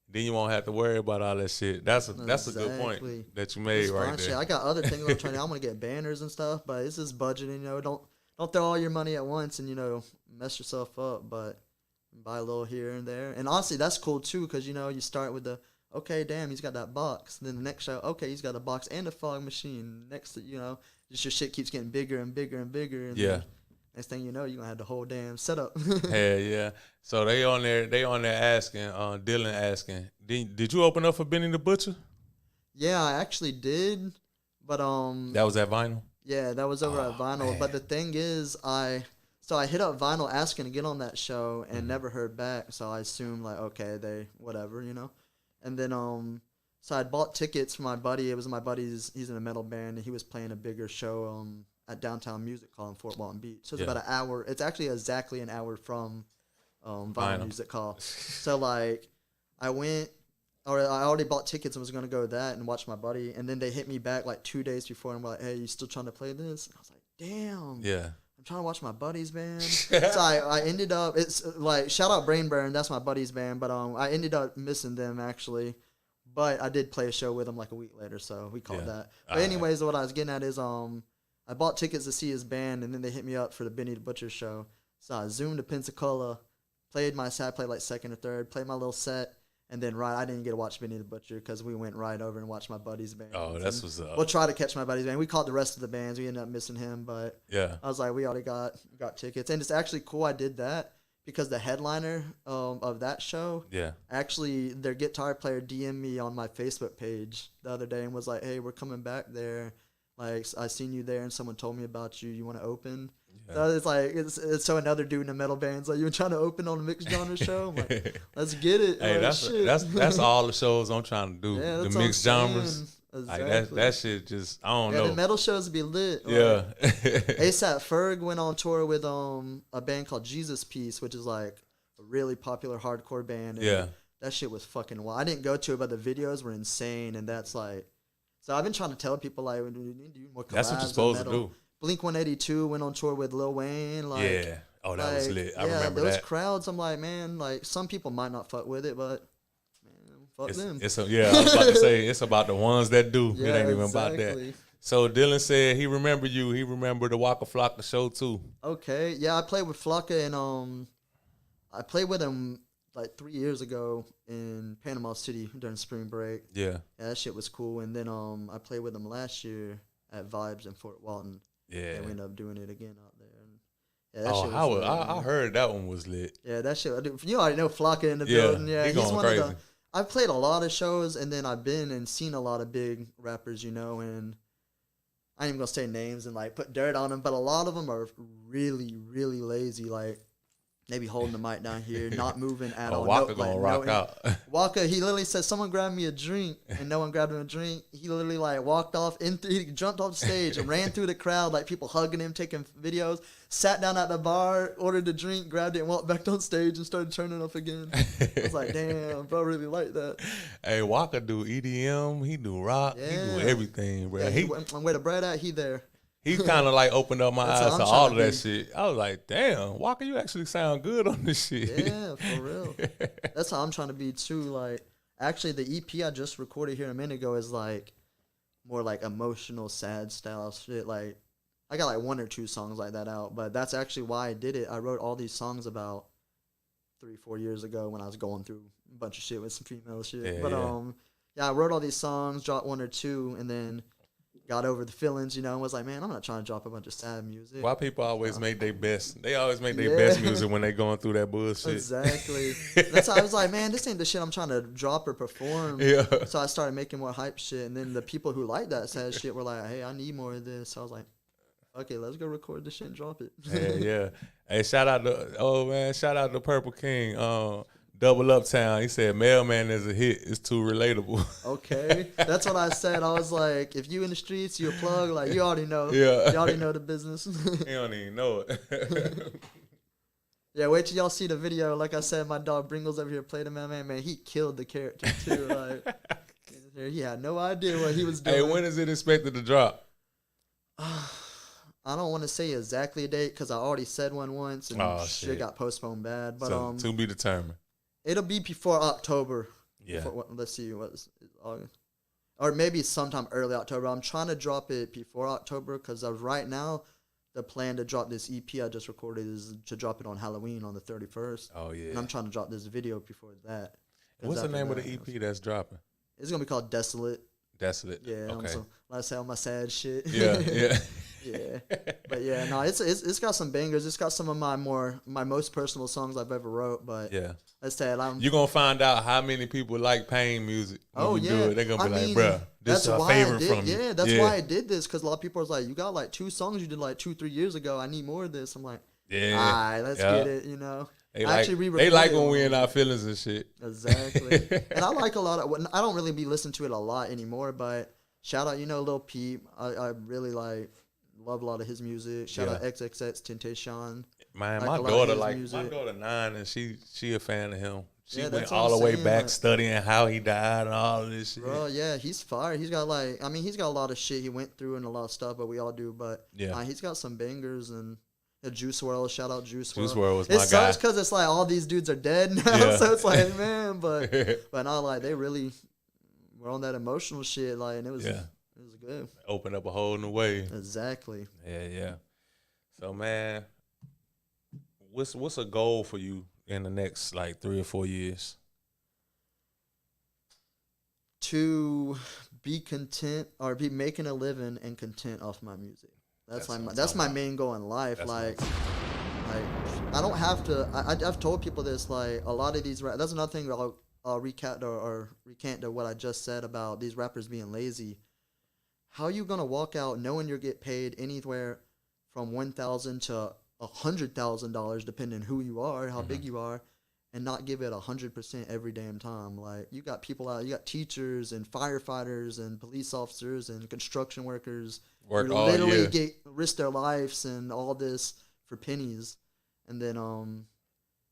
Then you won't have to worry about all that shit. That's a good Exactly. point that you made It's right fun there. shit. I got other things I'm trying to. I'm gonna get banners and stuff, but it's just budgeting. You know, don't throw all your money at once and mess yourself up. But buy a little here and there. And honestly, that's cool too, because you start with the okay, damn, he's got that box. Then the next show, okay, he's got a box and a fog machine. Next, just your shit keeps getting bigger and bigger and bigger. And Yeah. then next thing you know, you're gonna have the whole damn setup. Hell yeah. So they on there asking, Dylan asking, did you open up for Benny the Butcher? Yeah, I actually did, but That was at Vinyl? yeah, that was over at Vinyl. man. But the thing is, I hit up Vinyl asking to get on that show and Mm-hmm. never heard back. So I assumed like, okay, they whatever. And then so I bought tickets for my buddy. It was my buddy's. He's in a metal band, and he was playing a bigger show at Downtown Music Hall in Fort Walton Beach. So it's Yeah. about an hour. It's actually exactly an hour from Vinyl Vinyl. Music Hall. So like, I went. Or I already bought tickets and was gonna go to that and watch my buddy, and then they hit me back like 2 days before and were like, "Hey, you still trying to play this?" And I was like, "Damn, Yeah. I'm trying to watch my buddy's band." So I ended up, it's like, shout out Brain Burn, that's my buddy's band, but I ended up missing them actually, but I did play a show with them like a week later, so we called Yeah. that. But Alright. anyways, what I was getting at is I bought tickets to see his band, and then they hit me up for the Benny the Butcher show. So I zoomed to Pensacola, played my set, I played like second or third, played my little set. And then I didn't get to watch Benny the Butcher because we went right over and watched my buddy's band. Oh, that's what's up. We'll try to catch my buddy's band. We called the rest of the bands. We ended up missing him, but Yeah. I was like, we already got tickets. And it's actually cool I did that because the headliner of that show, Yeah. actually their guitar player DM'd me on my Facebook page the other day and was like, hey, we're coming back there. Like, I seen you there and someone told me about you. You want to open? Yeah. So it's like, it's so another dude in a metal band's like, you trying to open on a mixed genre show? I'm like, let's get it. Hey, Like, that's shit. that's all the shows I'm trying to do. Yeah, The that's what I'm mixed genres. saying. Like Exactly. that shit just I don't Yeah, the know. metal shows be lit. Like, Yeah. ASAP Ferg went on tour with a band called Jesus Piece, which is like a really popular hardcore band. And Yeah. that shit was fucking wild. I didn't go to it, but the videos were insane, and that's like. So I've been trying to tell people like we need to do more collabs. That's what you're of supposed to metal. do. Blink 182 went on tour with Lil Wayne. Like, Yeah. Oh, that was like, lit. I yeah, remember those that. crowds. I'm like, man, like some people might not fuck with it, but man, fuck them. Yeah, I was about to say it's about the ones that do. Yeah, it ain't even about that. exactly. So Dylan said he remembered you. He remembered the Waka Flocka show too. Okay, yeah, I played with Flocka and I played with him like 3 years ago in Panama City during spring break. Yeah. Yeah, that shit was cool. And then I played with him last year at Vibes in Fort Walton. Yeah. And we ended up doing it again out there. And yeah, that Oh, shit was how lit, I man. heard that one was lit. Yeah, that shit. You already know Flocka in the Yeah, building. Yeah, he he's going one crazy. of the. I've played a lot of shows, and then I've been and seen a lot of big rappers, and I ain't even gonna say names and like put dirt on them, but a lot of them are really, really lazy. Like They be holding the mic down here, not moving at all. Walker gonna rock out. Walker, he literally said, "Someone grab me a drink," and no one grabbed him a drink. He literally like walked off he jumped off the stage and ran through the crowd, like people hugging him, taking videos. Sat down at the bar, ordered a drink, grabbed it, and walked back on stage and started turning up again. I was like, "Damn, bro, really like that." Hey, Walker do EDM, he do rock, he do everything, bro. Yeah, he where the bread at, he there. He kind of like opened up my That's eyes what to I'm all trying of to that be. shit. I was like, damn, Walker, you actually sound good on this shit. Yeah, for real. That's how I'm trying to be too. Like, actually, the EP I just recorded here a minute ago is like more like emotional, sad style shit. Like, I got like 1 or 2 songs like that out, but that's actually why I did it. I wrote all these songs about 3-4 years ago when I was going through a bunch of shit with some female shit. Yeah, but yeah. yeah, I wrote all these songs, dropped 1 or 2, and then got over the feelings, and was like, man, I'm not trying to drop a bunch of sad music. Why people always make their best? They always make their best music when they going through that bullshit. Exactly. That's how I was like, man, this ain't the shit I'm trying to drop or perform. Yeah. So I started making more hype shit, and then the people who like that sad shit were like, hey, I need more of this. So I was like, okay, let's go record this shit and drop it. Yeah. Hey, shout out to Purple King. Double Uptown. He said Mailman is a hit. It's too relatable. Okay. That's what I said. I was like, if you in the streets, you a plug, like you already know. Yeah. You already know the business. He don't even know it. Yeah, wait till y'all see the video. Like I said, my dog Bringles over here played the man. Man, he killed the character too. Like he had no idea what he was doing. Hey, when is it expected to drop? I don't want to say exactly a date because I already said one once and shit got postponed bad. But So, to be determined. it'll be before October. Yeah. Let's see, what's August, or maybe sometime early October. I'm trying to drop it before October because right now the plan to drop this EP I just recorded is to drop it on Halloween on the 31st. Oh yeah. And I'm trying to drop this video before that. What's the name of the EP that's dropping? It's gonna be called Desolate. Desolate. Yeah. Okay. Like I say, all my sad shit. Yeah. Yeah. Yeah, but yeah, no, it's got some bangers. It's got some of my most personal songs I've ever wrote. But Yeah. let's say You're gonna find out how many people like pain music when you do it. They're gonna be like, bruh, this is a favorite from you. Yeah, that's why I did this, because a lot of people are like, you got like 2 songs you did like 2-3 years ago. I need more of this. I'm like, Yeah. all right, let's get it. They I like, actually they like re-recorded when we it. in our feelings and shit. Exactly. And I like a lot of. I don't really be listening to it a lot anymore, but shout out, Lil Peep. I really love a lot of his music. Shout out XXX Temptation. Man, Like my a lot of daughter his my music. daughter 9 and she a fan of him. She Yeah, went that's what all I'm the way saying, back like- studying how he died and all of this shit. Bro, yeah, he's fire. He's got he's got a lot of shit he went through and a lot of stuff, but we all do. But Yeah. he's got some bangers and Juice WRLD. Shout out Juice WRLD. Juice WRLD was It my guy. sucks because it's like all these dudes are dead now, Yeah. so it's like, man, but not like they really were on that emotional shit, like, and it was good. Open up a whole new way. Exactly. Yeah. So man, what's a goal for you in the next like 3 or 4 years? To be content or be making a living and content off my music. That's my main goal in life. Like I don't have to. I've told people this. Like a lot of these. That's another thing I'll recant to what I just said about these rappers being lazy. How you gonna walk out knowing you're get paid anywhere from $1,000 to $100,000 depending who you are, how big you are, and not give it 100% every damn time? Like you got people out. You got teachers and firefighters and police officers and construction workers. Work who all literally risk their lives and all this for pennies. And then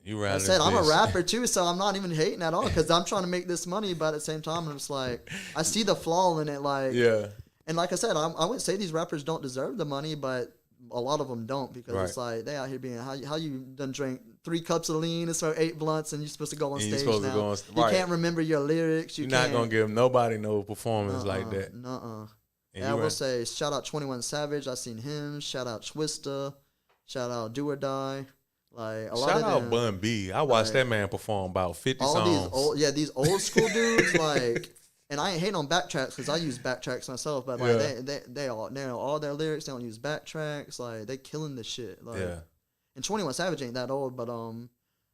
You I rather said I'm a this. rapper too, so I'm not even hating at all because I'm trying to make this money, but at the same time I'm just like I see the flaw in it, like Yeah. And like I said, I wouldn't say these rappers don't deserve the money, but a lot of them don't because it's like they out here being how you done drink 3 cups of lean and smoke 8 blunts and you're supposed to go on And you're stage supposed now. to go on You right. can't remember your lyrics. You're not gonna give nobody no performance like that. And I will say, shout out 21 Savage. I seen him. Shout out Twista. Shout out Do or Die. Like a lot Shout of out them, Bun B. I watched that man perform about 50 all songs. these old school dudes. Like, and I ain't hating on backtracks because I use backtracks myself. But like they all their lyrics. They don't use backtracks. Like they killing this shit. Like, and 21 Savage ain't that old, but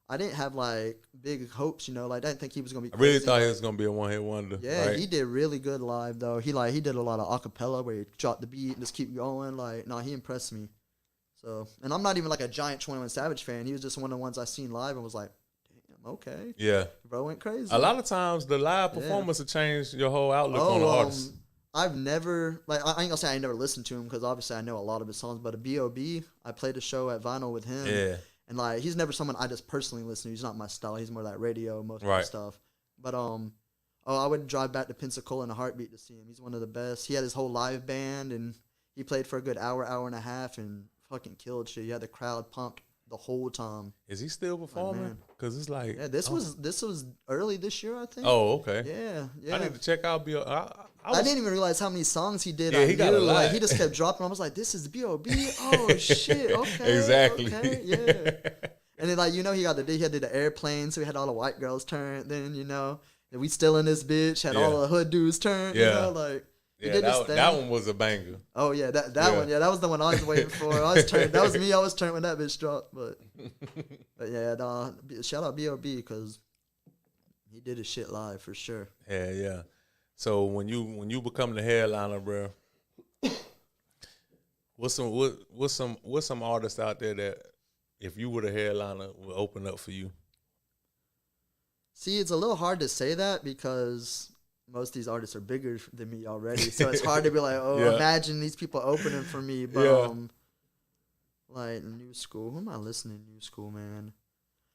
I didn't have like big hopes, like I didn't think he was gonna be I crazy. really thought he was gonna be a one-hit wonder. Yeah, right? he did really good live though. He did a lot of acapella where he dropped the beat and just keep going. Like, no, he impressed me. So, and I'm not even like a giant 21 Savage fan. He was just one of the ones I seen live and was like, damn, okay. Yeah. Bro went crazy. A lot of times the live performance will change your whole outlook on the artist. I've never, like, I ain't gonna say I never listened to him because obviously I know a lot of his songs, but a B.O.B., I played a show at Vinyl with him. Yeah. And, like, he's never someone I just personally listen to. He's not my style. He's more like radio, most of the stuff. But, I would drive back to Pensacola in a heartbeat to see him. He's one of the best. He had his whole live band, and he played for a good hour and a half, and fucking killed shit. You had the crowd pumped the whole time. Is he still performing? Because it's like... Yeah, this was early this year, I think. Oh, okay. Yeah. I need to check out I didn't even realize how many songs he did. Yeah, he got a lot. Like, he just kept dropping. I was like, this is B.O.B.? Oh, shit. Okay. Exactly. Okay, yeah. And then, like, he had the airplane, so he had all the white girls turned. Then, and we still in this bitch, had all the hood dudes turned. Yeah. Like, yeah, that one was a banger. Oh, yeah, that one. Yeah, that was the one I was waiting for. That was me. I was turned when that bitch dropped. But yeah, shout out B.O.B. because he did his shit live for sure. Yeah. So when you become the headliner, bro, what's some artists out there that if you were the headliner would open up for you? See, it's a little hard to say that because most of these artists are bigger than me already. So it's hard to be like, imagine these people opening for me. But like new school, who am I listening to new school, man?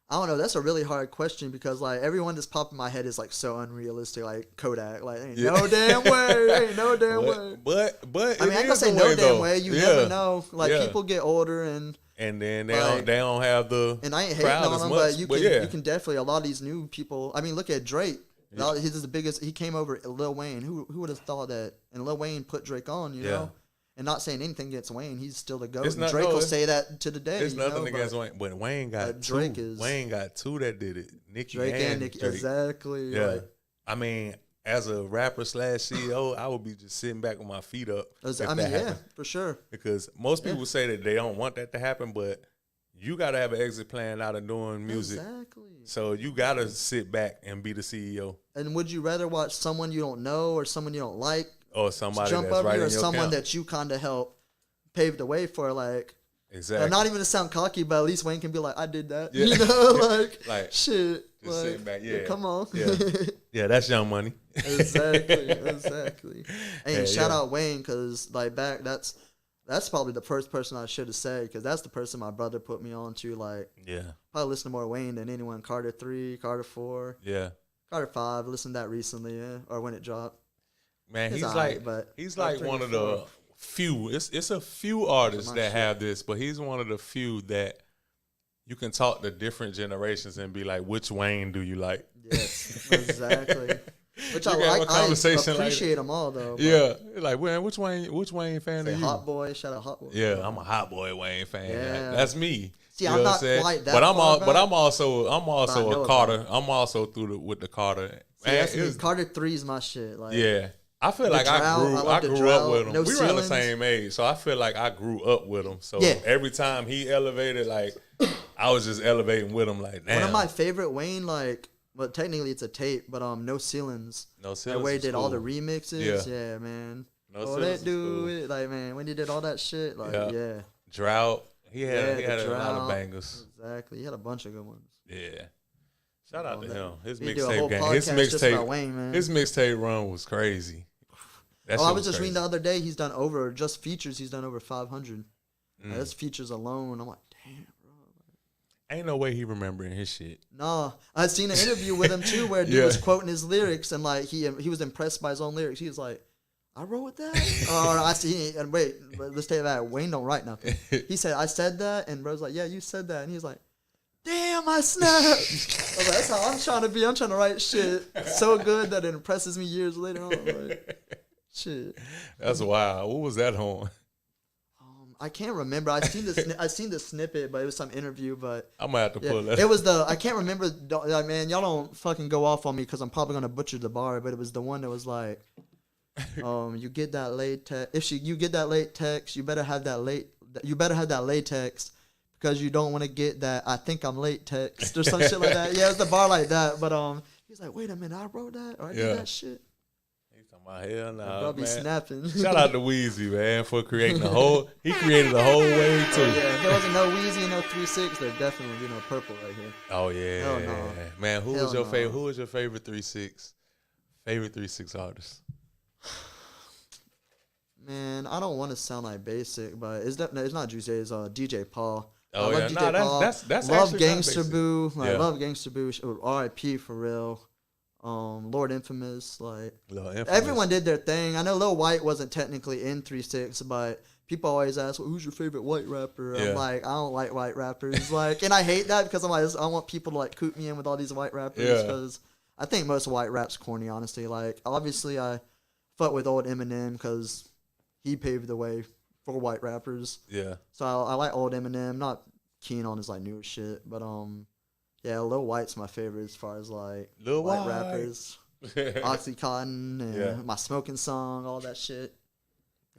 I don't know. That's a really hard question because like everyone that's popping in my head is like so unrealistic. Like Kodak, like ain't no damn way, ain't no damn way. But I mean, I ain't gonna say no damn way. You never know. Like people get older and then they don't have the and I ain't hating on them, but you can definitely a lot of these new people. I mean, look at Drake. Yeah. He's the biggest. He came over Lil Wayne. Who would have thought that? And Lil Wayne put Drake on, you know. And not saying anything against Wayne, he's still the GOAT. Drake will say that to the day. There's nothing against Wayne, but Wayne got two. Drake Wayne got two that did it. Nicki Drake and Nicki, Drake. exactly. Yeah, like, I mean, as a rapper / CEO, I would be just sitting back with my feet up. For sure. Because most people say that they don't want that to happen, but you got to have an exit plan out of doing music. Exactly. So you got to sit back and be the CEO. And would you rather watch someone you don't know or someone you don't like, or somebody jump that's up right you, or in your someone camp? that you kind of help pave the way for, like, exactly. Not even to sound cocky, but at least Wayne can be like, I did that. Yeah. You know, like shit. Just like, sitting back, yeah. Come on. Yeah, that's Young Money. Exactly. And shout out Wayne, because like that's probably the first person I should have said, because that's the person my brother put me on to. Like, probably listen to more Wayne than anyone. Carter 3, Carter 4. Yeah. Carter 5. Listened to that recently, or when it dropped. Man, he's like one of the few. It's a few artists that have this, but he's one of the few that you can talk to different generations and be like, which Wayne do you like? Yes, exactly. Which I like. I appreciate them all though. Yeah, like, man, which Wayne fan are you? Hot Boy, shout out Hot Boy. Yeah, I'm a Hot Boy Wayne fan. Yeah. That's me. See, I'm not quite that. But I'm also a Carter. I'm also with the Carter. See, Carter 3 is my shit. Like, yeah. I feel like I grew up with him. No we were around the same age, so I feel like I grew up with him. So every time he elevated, like, I was just elevating with him. Like, damn. One of my favorite Wayne, like, well, technically it's a tape, but No Ceilings. No Ceilings. The way he did all the remixes, yeah man. That dude, cool. Like, man, when he did all that shit, like, Drought. He had a lot of bangers. Exactly, he had a bunch of good ones. Yeah. Shout out to him. His mixtape game. His mixtape run was crazy. I was just reading the other day. He's done over just features. He's done over 500. That's features alone. I'm like, damn, bro. Ain't no way he remembering his shit. No, I seen an interview with him too, where dude was quoting his lyrics, and like he was impressed by his own lyrics. He was like, I wrote that. Or I see. And wait, let's take that. Wayne don't write nothing. He said, I said that, and bro's like, yeah, you said that, and he's like, damn, I snapped. I was like, that's how I'm trying to be. I'm trying to write shit so good that it impresses me years later on. Like, shit. That's wild. What was that on? I can't remember. I seen the snippet, but it was some interview. But I'm gonna have to pull that. It was I can't remember. Man, y'all don't fucking go off on me because I'm probably gonna butcher the bar. But it was the one that was like, you get that latex. You get that latex, you better have that latex. Because you don't want to get that, I think I'm late text or some shit like that. Yeah, it's the bar like that. But he's like, wait a minute, I wrote that or I did that shit. He's talking my hell nah, Bro be man. snapping. Shout out to Weezy, man, for creating the whole. He created the whole wave too. Yeah, if there wasn't no Weezy and no 3-6, there definitely would be no purple right here. Oh yeah, Hell no. man. Who Hell was your no. favorite? Who was your favorite 3-6? Favorite 3-6 artist? Man, I don't want to sound like basic, but it's not Juice. It's DJ Paul. Oh I yeah, love DJ Paul. that's love actually not Gangsta basic. Boo. Like, Yeah. love Gangsta Boo. R.I.P. for real. Lord Infamous. Like Lil Infamous. everyone did their thing. I know Lil White wasn't technically in 3-6, but people always ask, well, "Who's your favorite white rapper?" Yeah. I'm like, I don't like white rappers. Like, and I hate that because I'm like, I want people to like coop me in with all these white rappers Yeah. because I think most white rap's corny. Honestly, like obviously I fuck with old Eminem because he paved the way for white rappers. Yeah, So I like old Eminem. Not keen on his like newer shit, but yeah, Lil White's my favorite as far as like Lil white White. rappers. Oxycontin and Yeah. my smoking song, all that shit.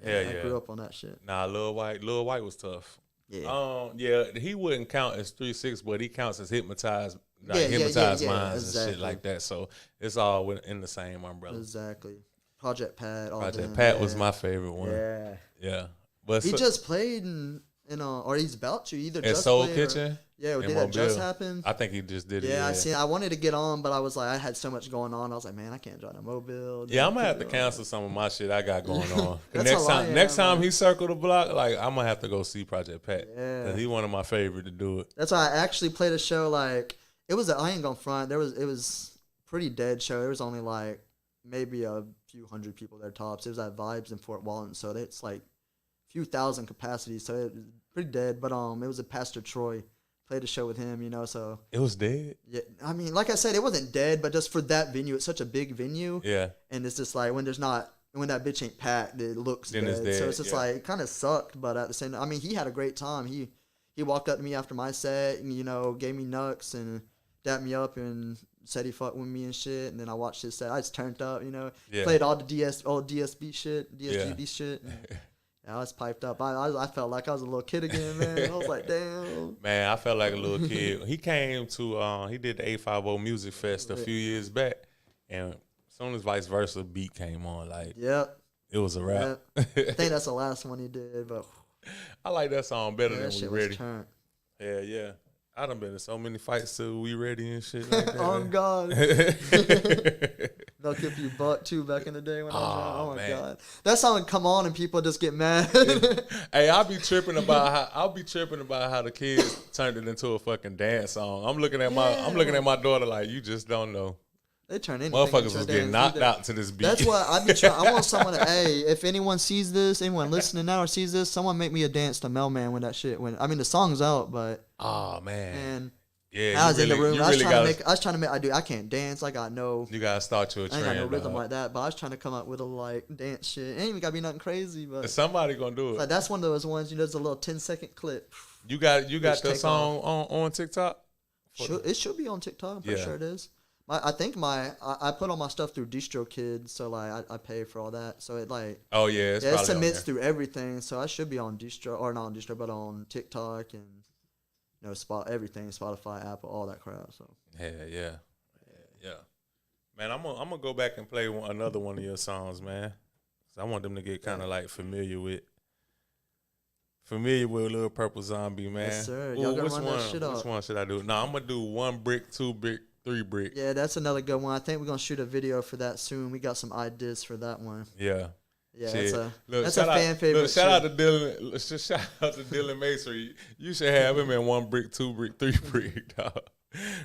Hell I yeah. grew up on that shit. Nah, Lil White was tough. Yeah. Yeah, he wouldn't count as 3-6, but he counts as hypnotized, like Yeah, hypnotized yeah, minds and exactly. shit like that. So it's all in the same umbrella. Exactly. Project Pat. All Project them, Pat yeah. was my favorite one. Yeah. Yeah, but He just played in or he's about to either at just Soul played or- Kitchen. yeah, in did that just Mobile. happen? I think he just did it. Yeah, I wanted to get on, but I was like, I had so much going on. I was like, man, I can't drive to Mobile. Yeah, I'm gonna have to cancel some of my shit I got going on. That's how I am, next time man. he circled the block, like I'm gonna have to go see Project Pat. Yeah. Cause he one of my favorite to do it. That's why I actually played a show. Like it was, I ain't gonna front. It was pretty dead show. There was only like maybe a few hundred people there tops. It was at Vibes in Fort Walton, so it's like a few thousand capacity. So it was pretty dead. But it was a Pastor Troy. Played a show with him, you know. So It was dead. yeah, I mean, like I said, it wasn't dead, but just for that venue, it's such a big venue, Yeah, and it's just like when that bitch ain't packed, it looks Then dead. it's dead, So it's just yeah. like it kind of sucked, but at the same time, I mean, he had a great time. He walked up to me after my set and, you know, gave me nuts and dapped me up and said he fucked with me and shit. And then I watched his set. I just turned up, you know, Yeah. played all the old DSB shit, DSGB Yeah. shit. And, yeah, I was piped up. I felt like I was a little kid again, man. I was like, damn. man, I felt like a little kid. He came to he did the 850 Music Fest a few years back, and as soon as Vice Versa beat came on, like Yep. it was a wrap. I think that's the last one he did, but I like that song better that than shit We was Ready. turned. Yeah, yeah. I done been in so many fights to We Ready and shit like that. Oh man. God. They'll give you butt too back in the day when I was young. Oh my man. God. That song would come on and people just get mad. Hey, I'll be tripping about how the kids turned it into a fucking dance song. I'm looking at my daughter like, you just don't know. They turn anything Motherfuckers into a was getting dance. knocked out to this beat. That's why I be trying. I want someone to, hey, if anyone sees this, anyone listening now or sees this, someone make me a dance to Mailman when that shit went. I mean, the song's out, but Oh man. man, Yeah, I was in the room. You I was really trying gotta, to make. I was trying to make. I can't dance. I got no. you gotta start you a I ain't got trend. no rhythm dog. like that. But I was trying to come up with a like dance shit. It ain't even gotta be nothing crazy. But Somebody gonna do it. like that's one of those ones. You know, there's a little 10-second clip. You got Just the take song on TikTok? It should be on TikTok. I'm pretty Yeah. sure it is. I think I put all my stuff through DistroKid, so like I pay for all that. So it like Oh yeah, it's it probably on submits there. through everything. So I should be on Distro or not on Distro, but on TikTok and you know everything, Spotify, Apple, all that crap. So Yeah. Man, I'm gonna go back and play another one of your songs, man. 'Cause I want them to get kind of like familiar with Lil Purple Zombie, man. Yes, sir. Y'all gotta which run that one? shit Which up. one should I do? No, I'm gonna do 1 brick, 2 brick, 3 brick. yeah, that's another good one. I think we're gonna shoot a video for that soon. We got some ideas for that one. Yeah. Yeah, Shit. that's a fan favorite. Shout out to Dylan. Shout out to Dylan Masonry. You should have him in 1 brick, 2 brick, 3 brick, dog.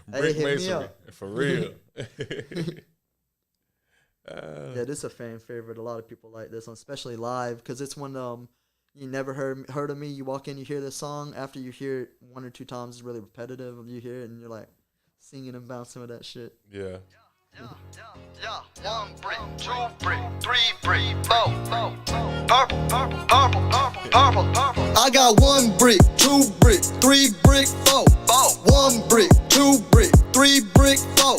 Brick hit me Masonry up. for real. Yeah, this is a fan favorite. A lot of people like this one, especially live, because it's one you never heard of me. You walk in, you hear this song. After you hear it 1 or 2 times, it's really repetitive. You hear it and you're like singing and bouncing with that shit. Yeah. Yeah, 1 brick, 2 brick, 3 brick, 4. Purple, purple, purple, purple, purple, purple. I got 1 brick, 2 brick, 3 brick, 4. 1 brick, 2 brick, 3 brick, 4.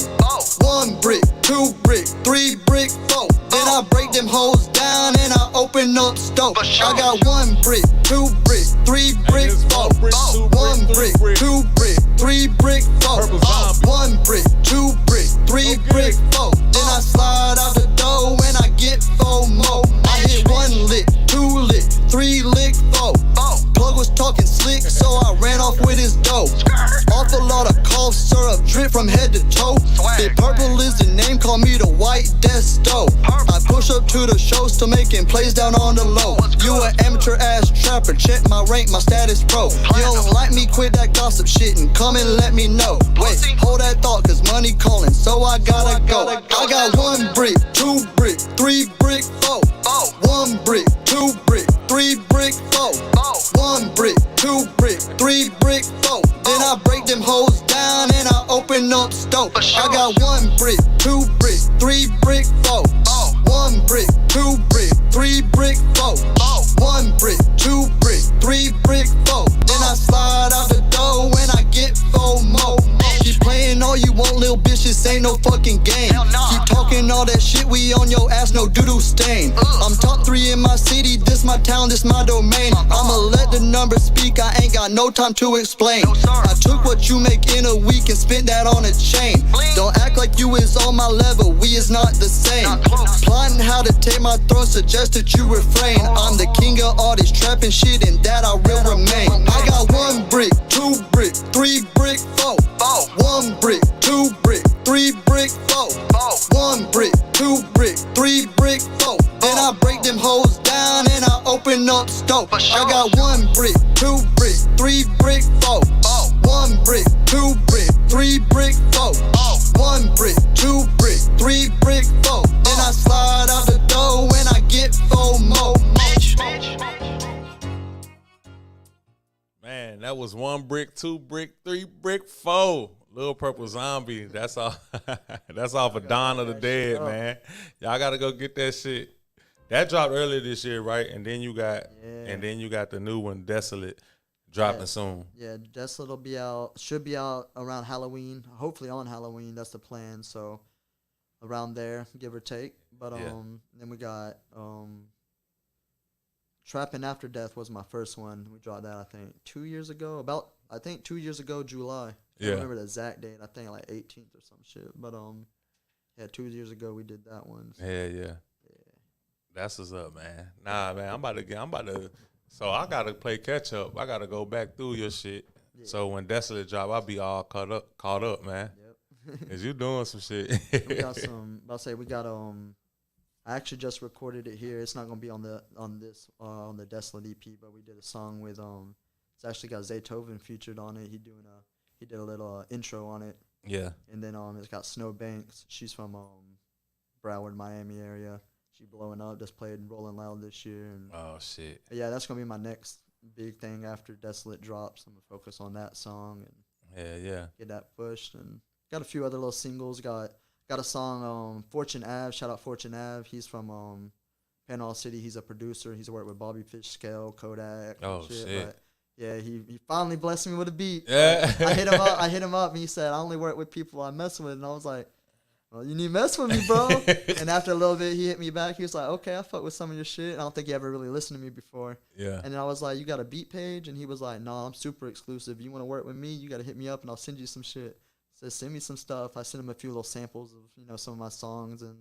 1 brick, 2 brick, 3 brick, 4. Then I break them hoes down and I open up stove. I got 1 brick, 2 brick, 3 brick, 4. 1 brick, 2 brick, 3 brick, 4. Purple Zombie. 1 brick, 2 brick, 3 brick, 4. Then I slide out the door when I get talking slick, so I ran off with his dough. Awful lot of cough syrup, drip from head to toe. Big Purple is the name, call me the White Death Stove. I push up to the show, still making plays down on the low. You an amateur ass trapper, check my rank, my status pro. You don't like me, quit that gossip shit and come and let me know. Wait, hold that thought, cause money calling, so I gotta go. I got 1 brick, 2 brick, 3 brick, 4. 1 brick, 2 brick, 3 brick, 4. 1 brick, 2 brick, 3 brick, 4. Then I break them hoes down and I open up stove. I got 1 brick, 2 brick, 3 brick, 4. 1 brick, 2 brick, 3 brick, 4. 1 brick, 2 brick, 3 brick, 4. Then I slide out the door when I get 4 more. Keep playing all you want, little bitch, this ain't no fucking game. Keep talking all that shit, we on your ass, no doodle stain. I'm top 3 in my city, this my town, this my domain. I'ma let the numbers speak, I ain't got no time to explain. I took what you make in a week and spent that on a chain. Don't act like you is on my level, we is not the same. Plotting how to take my throne, suggest that you refrain. I'm the king of all this trapping shit and that I will remain. I got 1 brick, 2 brick, 3 brick, 4. 1 brick, 2 brick, 3 brick, 4. 1 brick, 2 brick, 3 brick, 4. Then I break them hoes down and I open up stove. I got 1 brick, 2 brick, 3 brick, 4. 1 brick, 2 brick, 3 brick, 4. 1 brick, 2 brick, 3 brick, 4. Then I slide out the door when I get 4 more. Man, that was 1 brick, 2 brick, 3 brick, 4. Lil Purple Zombie. That's all. That's off of Dawn of the Dead, man. Y'all gotta go get that shit. That dropped earlier this year, right? And then you got, the new one, Desolate, dropping soon. Yeah, Desolate will be out. Should be out around Halloween. Hopefully on Halloween. That's the plan. So around there, give or take. But then we got Trapping After Death was my first one. We dropped that I think 2 years ago. 2 years ago, July. I don't remember the exact date. I think like 18th or some shit. But 2 years ago we did that one. So. Yeah. That's what's up, man. Nah, man, I'm about to. So I gotta play catch up. I gotta go back through your shit. Yeah. So when Desolate drop, I'll be all caught up, man. Yep. Cause you doing some shit. We got some. I actually just recorded it here. It's not gonna be on the Desolate EP, but we did a song with It's actually got Zaytoven featured on it. He did a little intro on it. Yeah. And then it's got Snow Banks. She's from Broward, Miami area. She blowing up. Just played Rolling Loud this year. And oh shit. Yeah, that's gonna be my next big thing after Desolate drops. I'm gonna focus on that song and get that pushed. And got a few other little singles. Got a song Fortune Ave. Shout out Fortune Ave. He's from Panama City. He's a producer. He's worked with Bobby Fish, Scale, Kodak. Oh shit. But yeah, he finally blessed me with a beat. Yeah. I hit him up and he said, I only work with people I mess with. And I was like, well, you need to mess with me, bro. And after a little bit, he hit me back. He was like, okay, I fuck with some of your shit. I don't think he ever really listened to me before. Yeah. And then I was like, you got a beat page? And he was like, no, I'm super exclusive. You want to work with me? You got to hit me up and I'll send you some shit. So send me some stuff. I sent him a few little samples of, some of my songs and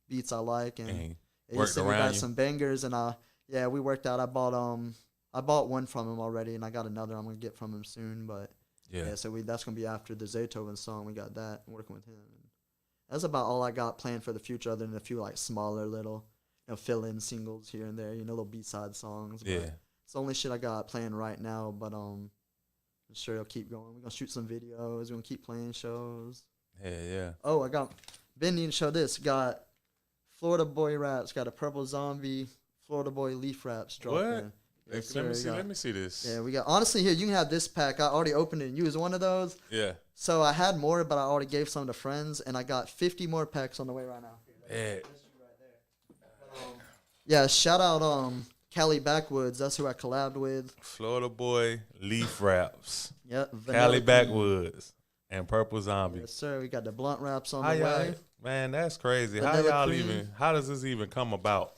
beats I like. And he said we got some bangers. And we worked out. I bought one from him already, and I got another I'm going to get from him soon. But, so that's going to be after the Zaytoven song. We got that, working with him. And that's about all I got planned for the future, other than a few, smaller little, fill-in singles here and there, little B-side songs. But it's the only shit I got planned right now, but I'm sure it'll keep going. We're going to shoot some videos. We're going to keep playing shows. Yeah. Oh, I got Ben needing to show this. Got Florida Boy Raps, got a Purple Zombie, Florida Boy Leaf Raps dropping. What? Yes, let me see this. Yeah, we got, honestly, here, you can have this pack. I already opened it and used one of those. Yeah. So I had more, but I already gave some to friends, and I got 50 more packs on the way right now. Yeah, shout out Cali Backwoods. That's who I collabed with. Florida Boy Leaf Raps. Yep. Cali Backwoods and Purple Zombie. Yes, sir. We got the blunt wraps on the way. Man, that's crazy. How does this even come about?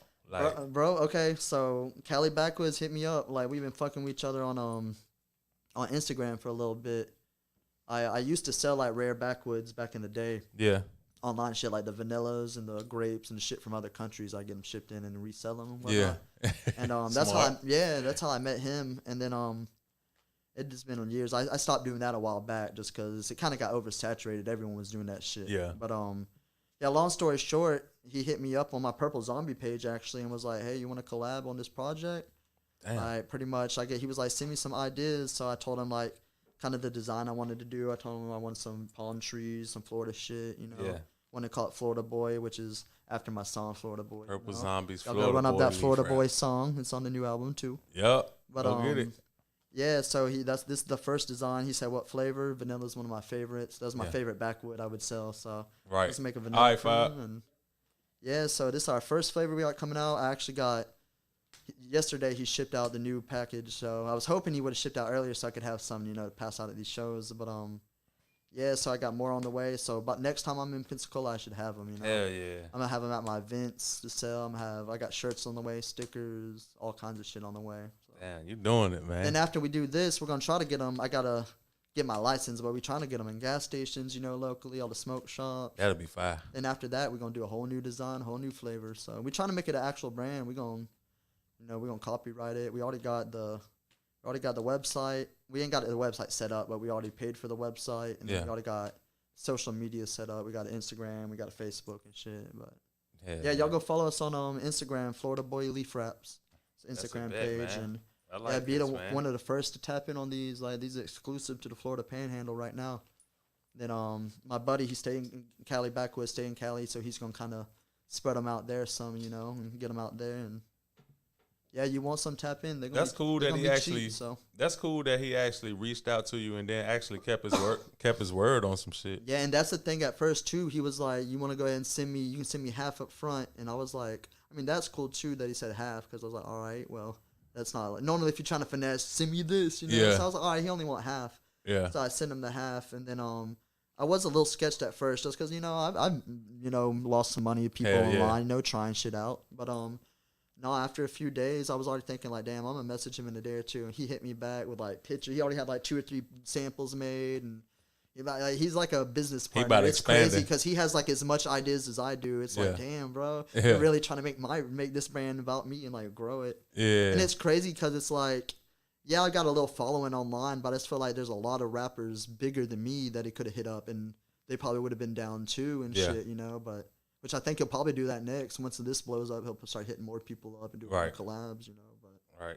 Bro, okay, so Cali Backwoods hit me up. We've been fucking with each other on Instagram for a little bit. I used to sell rare backwoods back in the day. Yeah. Online shit like the vanillas and the grapes and the shit from other countries. I get them shipped in and resell them and whatnot. Yeah. And that's how I met him. And then It just been on years. I stopped doing that a while back just because it kind of got oversaturated. Everyone was doing that shit. Yeah. But yeah. Long story short, he hit me up on my Purple Zombie page actually and was like, "Hey, you want to collab on this project?" Damn. Pretty much. He was like, "Send me some ideas." So I told him like kind of the design I wanted to do. I told him I wanted some palm trees, some Florida shit. You know. Yeah. Want to call it Florida Boy, which is after my song Florida Boy. Purple you know? Zombies, Y'all Florida go run up Boy, that Leaf Florida Rap. Boy song. It's on the new album too. Yep. But Go get it. yeah, so this is the first design. He said what flavor? Vanilla's one of my favorites. That was my favorite backwood I would sell. So Right. let's make a vanilla. All right, cream Fab. and yeah, so this is our first flavor we got coming out. I actually got yesterday he shipped out the new package. So I was hoping he would have shipped out earlier so I could have some, to pass out at these shows. But yeah, so I got more on the way. So about next time I'm in Pensacola, I should have them. Hell yeah. I'm gonna have them at my events to sell. I got shirts on the way, stickers, all kinds of shit on the way. So. Damn, you doing it, man. Then after we do this, we're gonna try to get them. I gotta get my license, but we're trying to get them in gas stations, locally, all the smoke shops. That'll be fire. Then after that, we're gonna do a whole new design, whole new flavor. So we're trying to make it an actual brand. We're gonna copyright it. We already got the website. We ain't got the website set up, but we already paid for the website, and then we already got social media set up. We got an Instagram, we got a Facebook and shit. But yeah, y'all go follow us on Instagram, Florida Boy Leaf Raps. It's Instagram page, man. and I like be this, one of the first to tap in on these. Like these are exclusive to the Florida Panhandle right now. Then my buddy, he stayed in Cali, backwoods, stay in Cali, so he's gonna kind of spread them out there some, and get them out there. And yeah, you want some, tap in. That's cool that he actually. Cheap, so. That's cool that he actually reached out to you and then actually kept his word on some shit. Yeah, and that's the thing. At first too, he was like, "You want to go ahead and send me? You can send me half up front." And I was like, "I mean, that's cool too that he said half," because I was like, "All right, well, that's not like normally if you're trying to finesse, send me this, Yeah. So I was like, "All right, he only want half." Yeah. So I sent him the half, and then I was a little sketched at first just because I've lost some money, people online, trying shit out, but no, after a few days, I was already thinking like, damn, I'm gonna message him in a day or two, and he hit me back with like pictures. He already had like 2 or 3 samples made, and he's like a business partner. It's crazy because he has like as much ideas as I do. It's like, damn, bro, you're really trying to make this brand about me and like grow it. Yeah, and it's crazy because it's like, yeah, I got a little following online, but I just feel like there's a lot of rappers bigger than me that he could have hit up, and they probably would have been down too and shit, but. Which I think he'll probably do that next. Once this blows up, he'll start hitting more people up and doing more collabs, But right.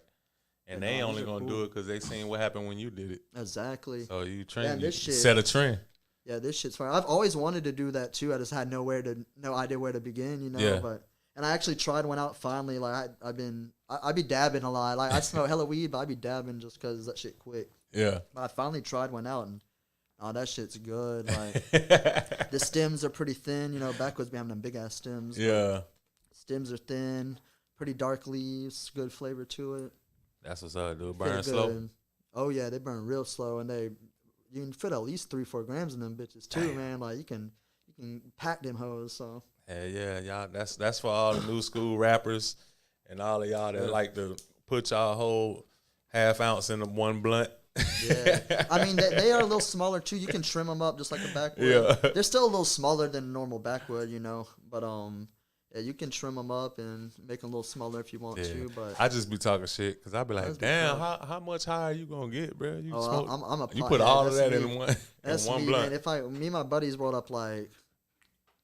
And they only gonna do it because they seen what happened when you did it. Exactly. So you set a trend. Yeah, this shit's fire. I've always wanted to do that too. I just had no idea where to begin, But and I actually tried one out finally. Like I be dabbing a lot. Like I smoke hella weed, but I be dabbing just because that shit quick. Yeah. But I finally tried one out and. Oh, that shit's good. Like the stems are pretty thin, Backwoods be having them big ass stems. Yeah. Stems are thin, pretty dark leaves, good flavor to it. That's what's up, dude. Burn slow. Oh yeah, they burn real slow, and you can fit at least 3-4 grams in them bitches too, man. Like you can pack them hoes. So. Hell yeah, y'all. That's for all the new school rappers and all of y'all that like to put y'all whole half ounce in one blunt. Yeah, I mean they are a little smaller too. You can trim them up just like a backwood. Yeah, they're still a little smaller than a normal backwood, But yeah, you can trim them up and make them a little smaller if you want to. But I just be talking shit because I be like, damn, how much higher you gonna get, bro? You you put all of that in one. That's in one me, blunt. man. Me and my buddies rolled up like,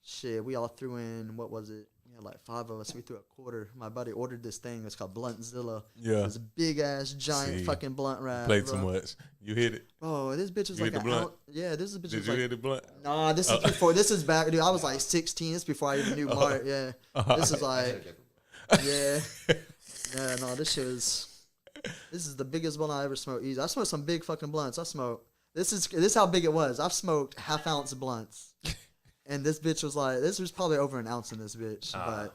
shit. We all threw in what was it? Like 5 of us, we threw a quarter. My buddy ordered this thing. It's called Bluntzilla. Yeah, it's a big ass giant fucking blunt wrap. Play too much. You hit it. Oh, this bitch was you like hit the blunt. Yeah, this is bitch. Did you hit the blunt? Nah, this is before. This is back, dude. I was like 16. This is before I even knew Mark. Yeah, this is like, yeah, no, this shit was. This is the biggest blunt I ever smoked. Easy. I smoked some big fucking blunts. This is how big it was. I've smoked half-ounce blunts. And this bitch was like, this was probably over an ounce in this bitch. But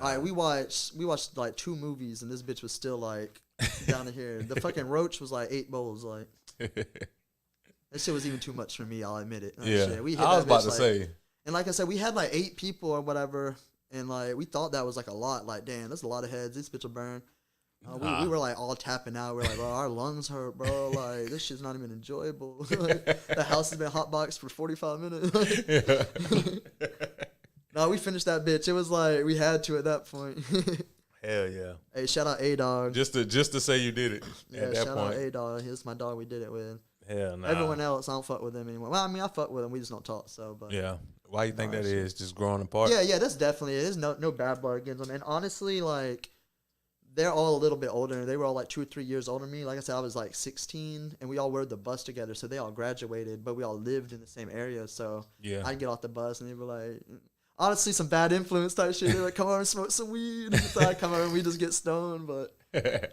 all right, we watched like 2 movies, and this bitch was still like down to here. The fucking roach was like 8 bowls. Like that shit was even too much for me. I'll admit it. Yeah, shit. We hit I was that about bitch, to like, say. And like I said, we had like 8 people or whatever, and like we thought that was like a lot. Like damn, that's a lot of heads. This bitch will burn. We were like all tapping out. We're like, bro, our lungs hurt, bro. Like this shit's not even enjoyable. Like, the house has been hotboxed for 45 minutes. No, we finished that bitch. It was like we had to at that point. Hell yeah. Hey, shout out A-Dog. Just to say you did it Yeah, at that shout point. out A-Dog. He's my dog we did it with. Hell nah. Everyone else, I don't fuck with them anymore. Well, I mean, I fuck with them. We just don't talk, so. But Yeah. Why you think Nah, that shit. is? Just growing apart? Yeah, that's definitely it. There's no bad blood against them. And honestly, like, they're all a little bit older. They were all like 2 or 3 years older than me. Like I said, I was like 16, and we all rode the bus together. So they all graduated, but we all lived in the same area. So Yeah. I'd get off the bus, and they were like, honestly, some bad influence type shit. They're like, come over and smoke some weed. So I come over and we just get stoned. But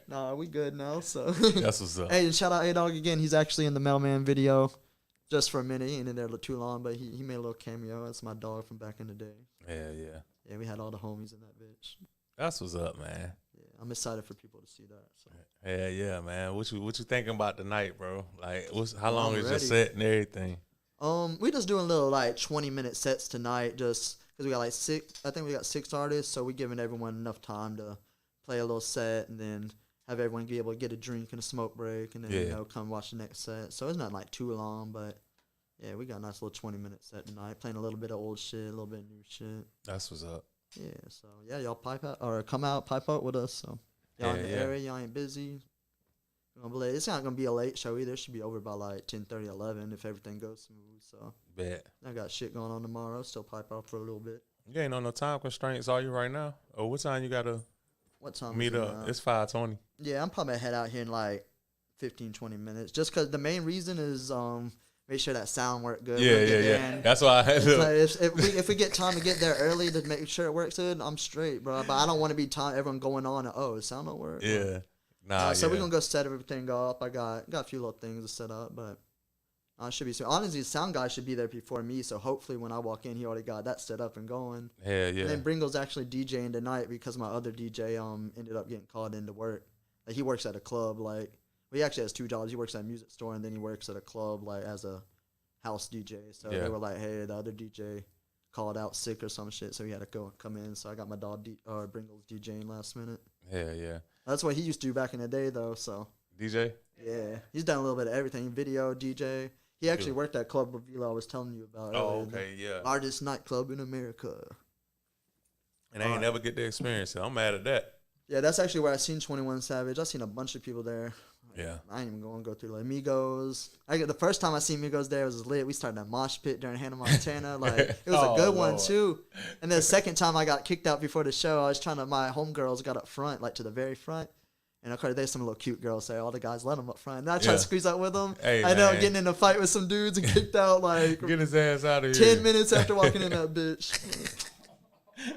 nah, we good now. So That's what's up. hey, and shout out A-Dog again. He's actually in the Mailman video. Just for a minute, he ain't in there too long, but he made a little cameo. That's my dog from back in the day. Yeah. Yeah, we had all the homies in that bitch. That's what's up, man. Yeah, I'm excited for people to see that. So. Yeah, man. What you thinking about tonight, bro? Like, how long I'm is your ready. set and everything? We just doing little like 20-minute sets tonight, just because we got like 6. I think we got 6 artists, so we giving everyone enough time to play a little set and then have everyone be able to get a drink and a smoke break, and then come watch the next set. So it's not like too long, but yeah, we got a nice little 20-minute set tonight, playing a little bit of old shit, a little bit of new shit. That's what's up. Yeah, so yeah, y'all pipe out or come out, pipe out with us. So y'all in the Yeah. area, y'all ain't busy. It's not gonna be a late show either. It should be over by like 10:30, 11 if everything goes smooth. So Bet. I got shit going on tomorrow. Still pipe out for a little bit. You ain't on no time constraints, are you, right now? Or what time you gotta What time? meet is it up? now? It's 5:20. Yeah, I'm probably head out here in like 15, 20 minutes. Just because the main reason is make sure that sound work good. Yeah. That's why I had It's to. like if we get time to get there early to make sure it works good, I'm straight, bro. But I don't want to be everyone going on and the sound don't work. Yeah. Nah, So yeah. we're gonna go set everything up. I got a few little things to set up, but I should be. Honestly, the sound guy should be there before me. So hopefully, when I walk in, he already got that set up and going. Hell yeah. And then Bringle's actually DJing tonight because my other DJ ended up getting called into work. Like he works at a club. Like he actually has 2 jobs. He works at a music store and then he works at a club like as a house DJ. So Yeah. they were like, hey, the other DJ called out sick or some shit, so he had to come in. So I got my dog Bringle's DJing last minute. Hell yeah. That's what he used to do back in the day though. So. DJ? Yeah, he's done a little bit of everything. Video, DJ. He actually worked at Club Vila I was telling you about. Oh, earlier, okay, the yeah. largest nightclub in America. And I ain't never get to experience it. I'm mad at that. Yeah, that's actually where I seen 21 Savage. I seen a bunch of people there. Yeah. I ain't even going to go through like Migos. The first time I seen Migos there was lit. We started a mosh pit during Hannah Montana. Like it was Oh, a good one Lord. too. And then the second time I got kicked out before the show, my homegirls got up front, like to the very front. And of course, there's some little cute girls there. All the guys let them up front. And I tried Yeah. to squeeze out with them. Hey, I ended up man. getting in a fight with some dudes and kicked out like Get his ass out of here. 10 minutes after walking in that bitch.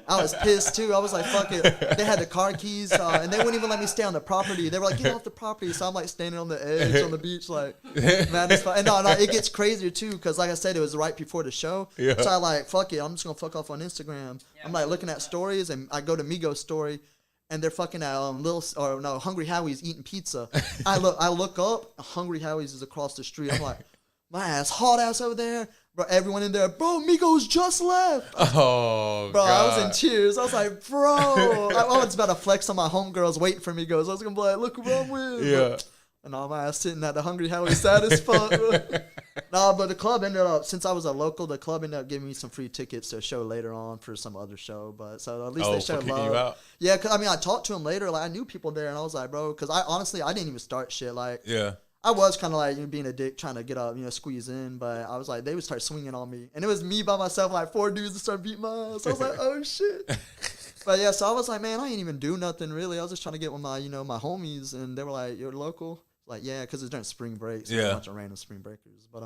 I was pissed too. I was like, fuck it. They had the car keys and they wouldn't even let me stay on the property. They were like, get off the property. So I'm like standing on the edge on the beach like, man, it's fine. And no, it gets crazier too because like I said, it was right before the show. Yeah. So I like, fuck it. I'm just going to fuck off on Instagram. I'm like looking at stories and I go to Migos story and they're fucking at Hungry Howie's eating pizza. I look up, Hungry Howie's is across the street. I'm like, my ass, hot ass over there. Bro, everyone in there, bro, Migos just left. Oh, Bro, God. I was in tears. I was like, bro. I was about to flex on my homegirls waiting for Migos. I was going to be like, look who I'm with. Yeah. And all my ass sitting at the Hungry Howie's sad as fuck. Nah, but the club ended up, since I was a local, the club ended up giving me some free tickets to a show later on for some other show. But so at least they for showed kicking love. you out? Yeah, cause I talked to them later. Like I knew people there, and I was like, bro, because I didn't even start shit. Like Yeah. I was kind of like being a dick, trying to get up, squeeze in. But I was like, they would start swinging on me, and it was me by myself, like 4 dudes that start beating my ass. I was like, oh shit. But yeah, so I was like, man, I ain't even do nothing really. I was just trying to get with my, my homies, and they were like, you're local. Like, yeah, because it's during spring break, so Yeah. a bunch of random spring breakers. But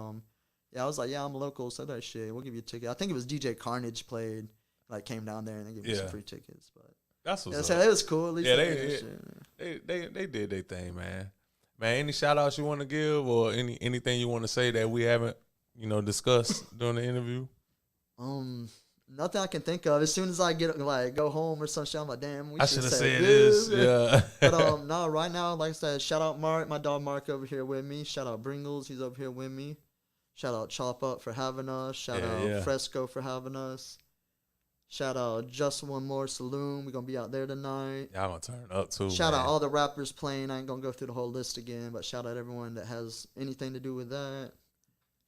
yeah, I was like, yeah, I'm local, so that shit, we'll give you a ticket. I think it was DJ Carnage played, like came down there and they gave me some Yeah. free tickets. But That's what's yeah, up. so it was cool. At least Yeah, I did that shit. they did their thing, man. Man, any shout outs you want to give or anything you want to say that we haven't, discussed during the interview? Nothing I can think of. As soon as I go home or some shit, I'm like, damn, we I should have said this. Yeah. But no, right now, like I said, shout out Mark, my dog Mark over here with me. Shout out Bringles, he's over here with me. Shout out Chop Up for having us. Shout out Fresco for having us. Shout out Just One More Saloon. We're gonna be out there tonight. Y'all gonna turn up too. Shout man. out all the rappers playing. I ain't gonna go through the whole list again, but shout out everyone that has anything to do with that.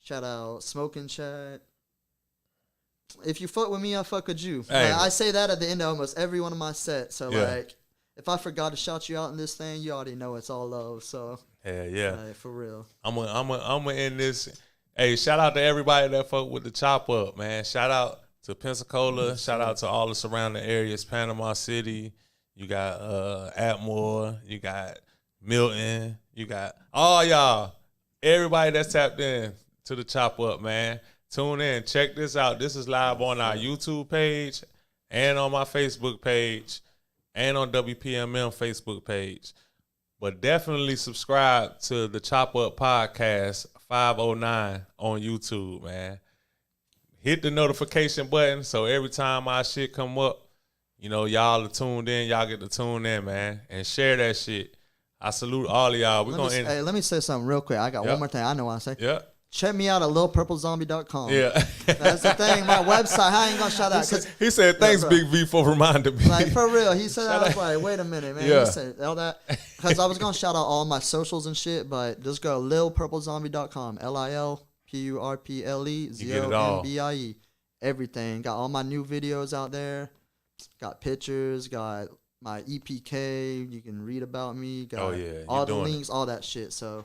Shout out Smoking Chat. If you fuck with me, I fuck with you. Hey. Like, I say that at the end of almost every one of my sets. So Yeah. like, if I forgot to shout you out in this thing, you already know it's all love. So yeah. for real. I'm gonna end this. Hey, shout out to everybody that fuck with the chop up, man. Shout out to Pensacola. Shout out to all the surrounding areas, Panama City. You got Atmore. You got Milton. You got all y'all. Everybody that's tapped in to the chop up, man. Tune in. Check this out. This is live on our YouTube page and on my Facebook page and on WPMM Facebook page. But definitely subscribe to the Chop Up Podcast 509 on YouTube, man. Hit the notification button so every time our shit come up, you know, y'all are tuned in. Y'all get to tune in, man. And share that shit. I salute all of y'all. Let me say something real quick. I got one more thing I know what I say. Yeah. Check me out at lilpurplezombie.com. Yeah. That's the thing. My website. I ain't gonna shout out. He said, thanks, Big V, for reminding me. Like, for real. He said, I was like, wait a minute, man. Yeah. He said all that. Because I was gonna shout out all my socials and shit, but just go lilpurplezombie.com. LILPURPLEZOMBIE. Everything. Got all my new videos out there. Got pictures. Got my EPK. You can read about me. Got all the links, all that shit. So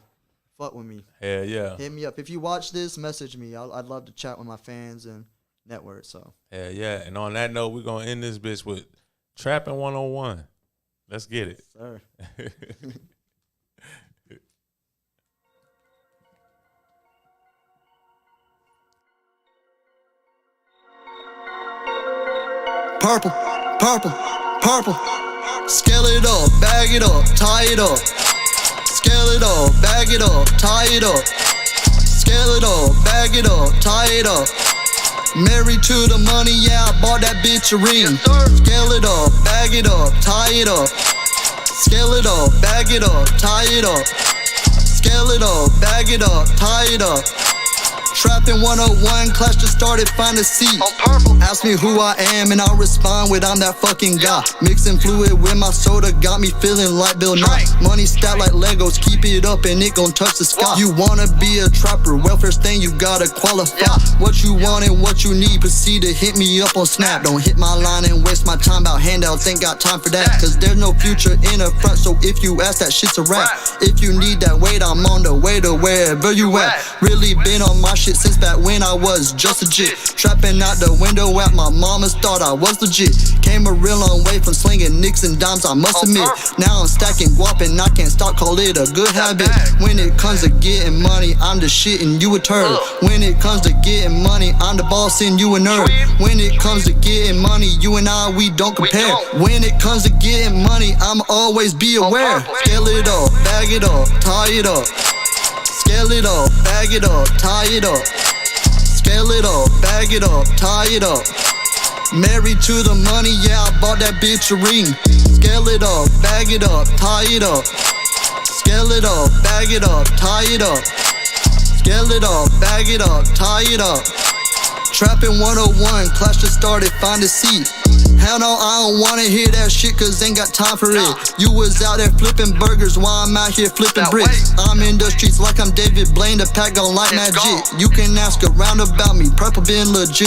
fuck with me. Hell yeah. Hit me up. If you watch this, message me. I'd love to chat with my fans and network. So hell yeah. And on that note, we're going to end this bitch with Trapping 101. Let's get it. Sir. Purple, purple, purple. Scale it up, bag it up, tie it up. Scale it up, bag it up, tie it up. Scale it up, bag it up, tie it up. Married to the money, yeah, I bought that bitch a ring. Scale it up, bag it up, tie it up. Scale it up, bag it up, tie it up. Scale it up, bag it up, tie it up. Trapping 101, class just started, find a seat. Ask me who I am and I'll respond with I'm that fucking guy. Mixing fluid with my soda got me feeling like Bill Nye. Money stacked like Legos, keep it up and it gon' touch the sky. You wanna be a trapper, well first thing you gotta qualify. What you want and what you need, proceed to hit me up on Snap. Don't hit my line and waste my time about handouts, ain't got time for that. Cause there's no future in the front, so if you ask that shit's a rap. If you need that weight, I'm on the way to wherever you at. Really been on my shit since back when I was just a jit. Trapping out the window at my mama's, thought I was legit. Came a real long way from slinging nicks and dimes, I must admit. Now I'm stacking guap and I can't stop, call it a good habit. When it comes to getting money, I'm the shit and you a turd. When it comes to getting money, I'm the boss and you a nerd. When it comes to getting money, you and I, we don't compare. When it comes to getting money, I'ma always be aware. Scale it up, bag it up, tie it up. Scale it up, bag it up, tie it up. Scale it up, bag it up, tie it up. Married to the money, yeah, I bought that bitch a ring. Scale it up, bag it up, tie it up. Scale it up, bag it up, tie it up. Scale it up, bag it up, tie it up. Trapping 101, class just started, find a seat. Hell no, I don't wanna hear that shit cause ain't got time for it. You was out there flipping burgers while I'm out here flipping bricks. I'm in the streets like I'm David Blaine, the pack gon' like magic. You can ask around about me, purple been legit.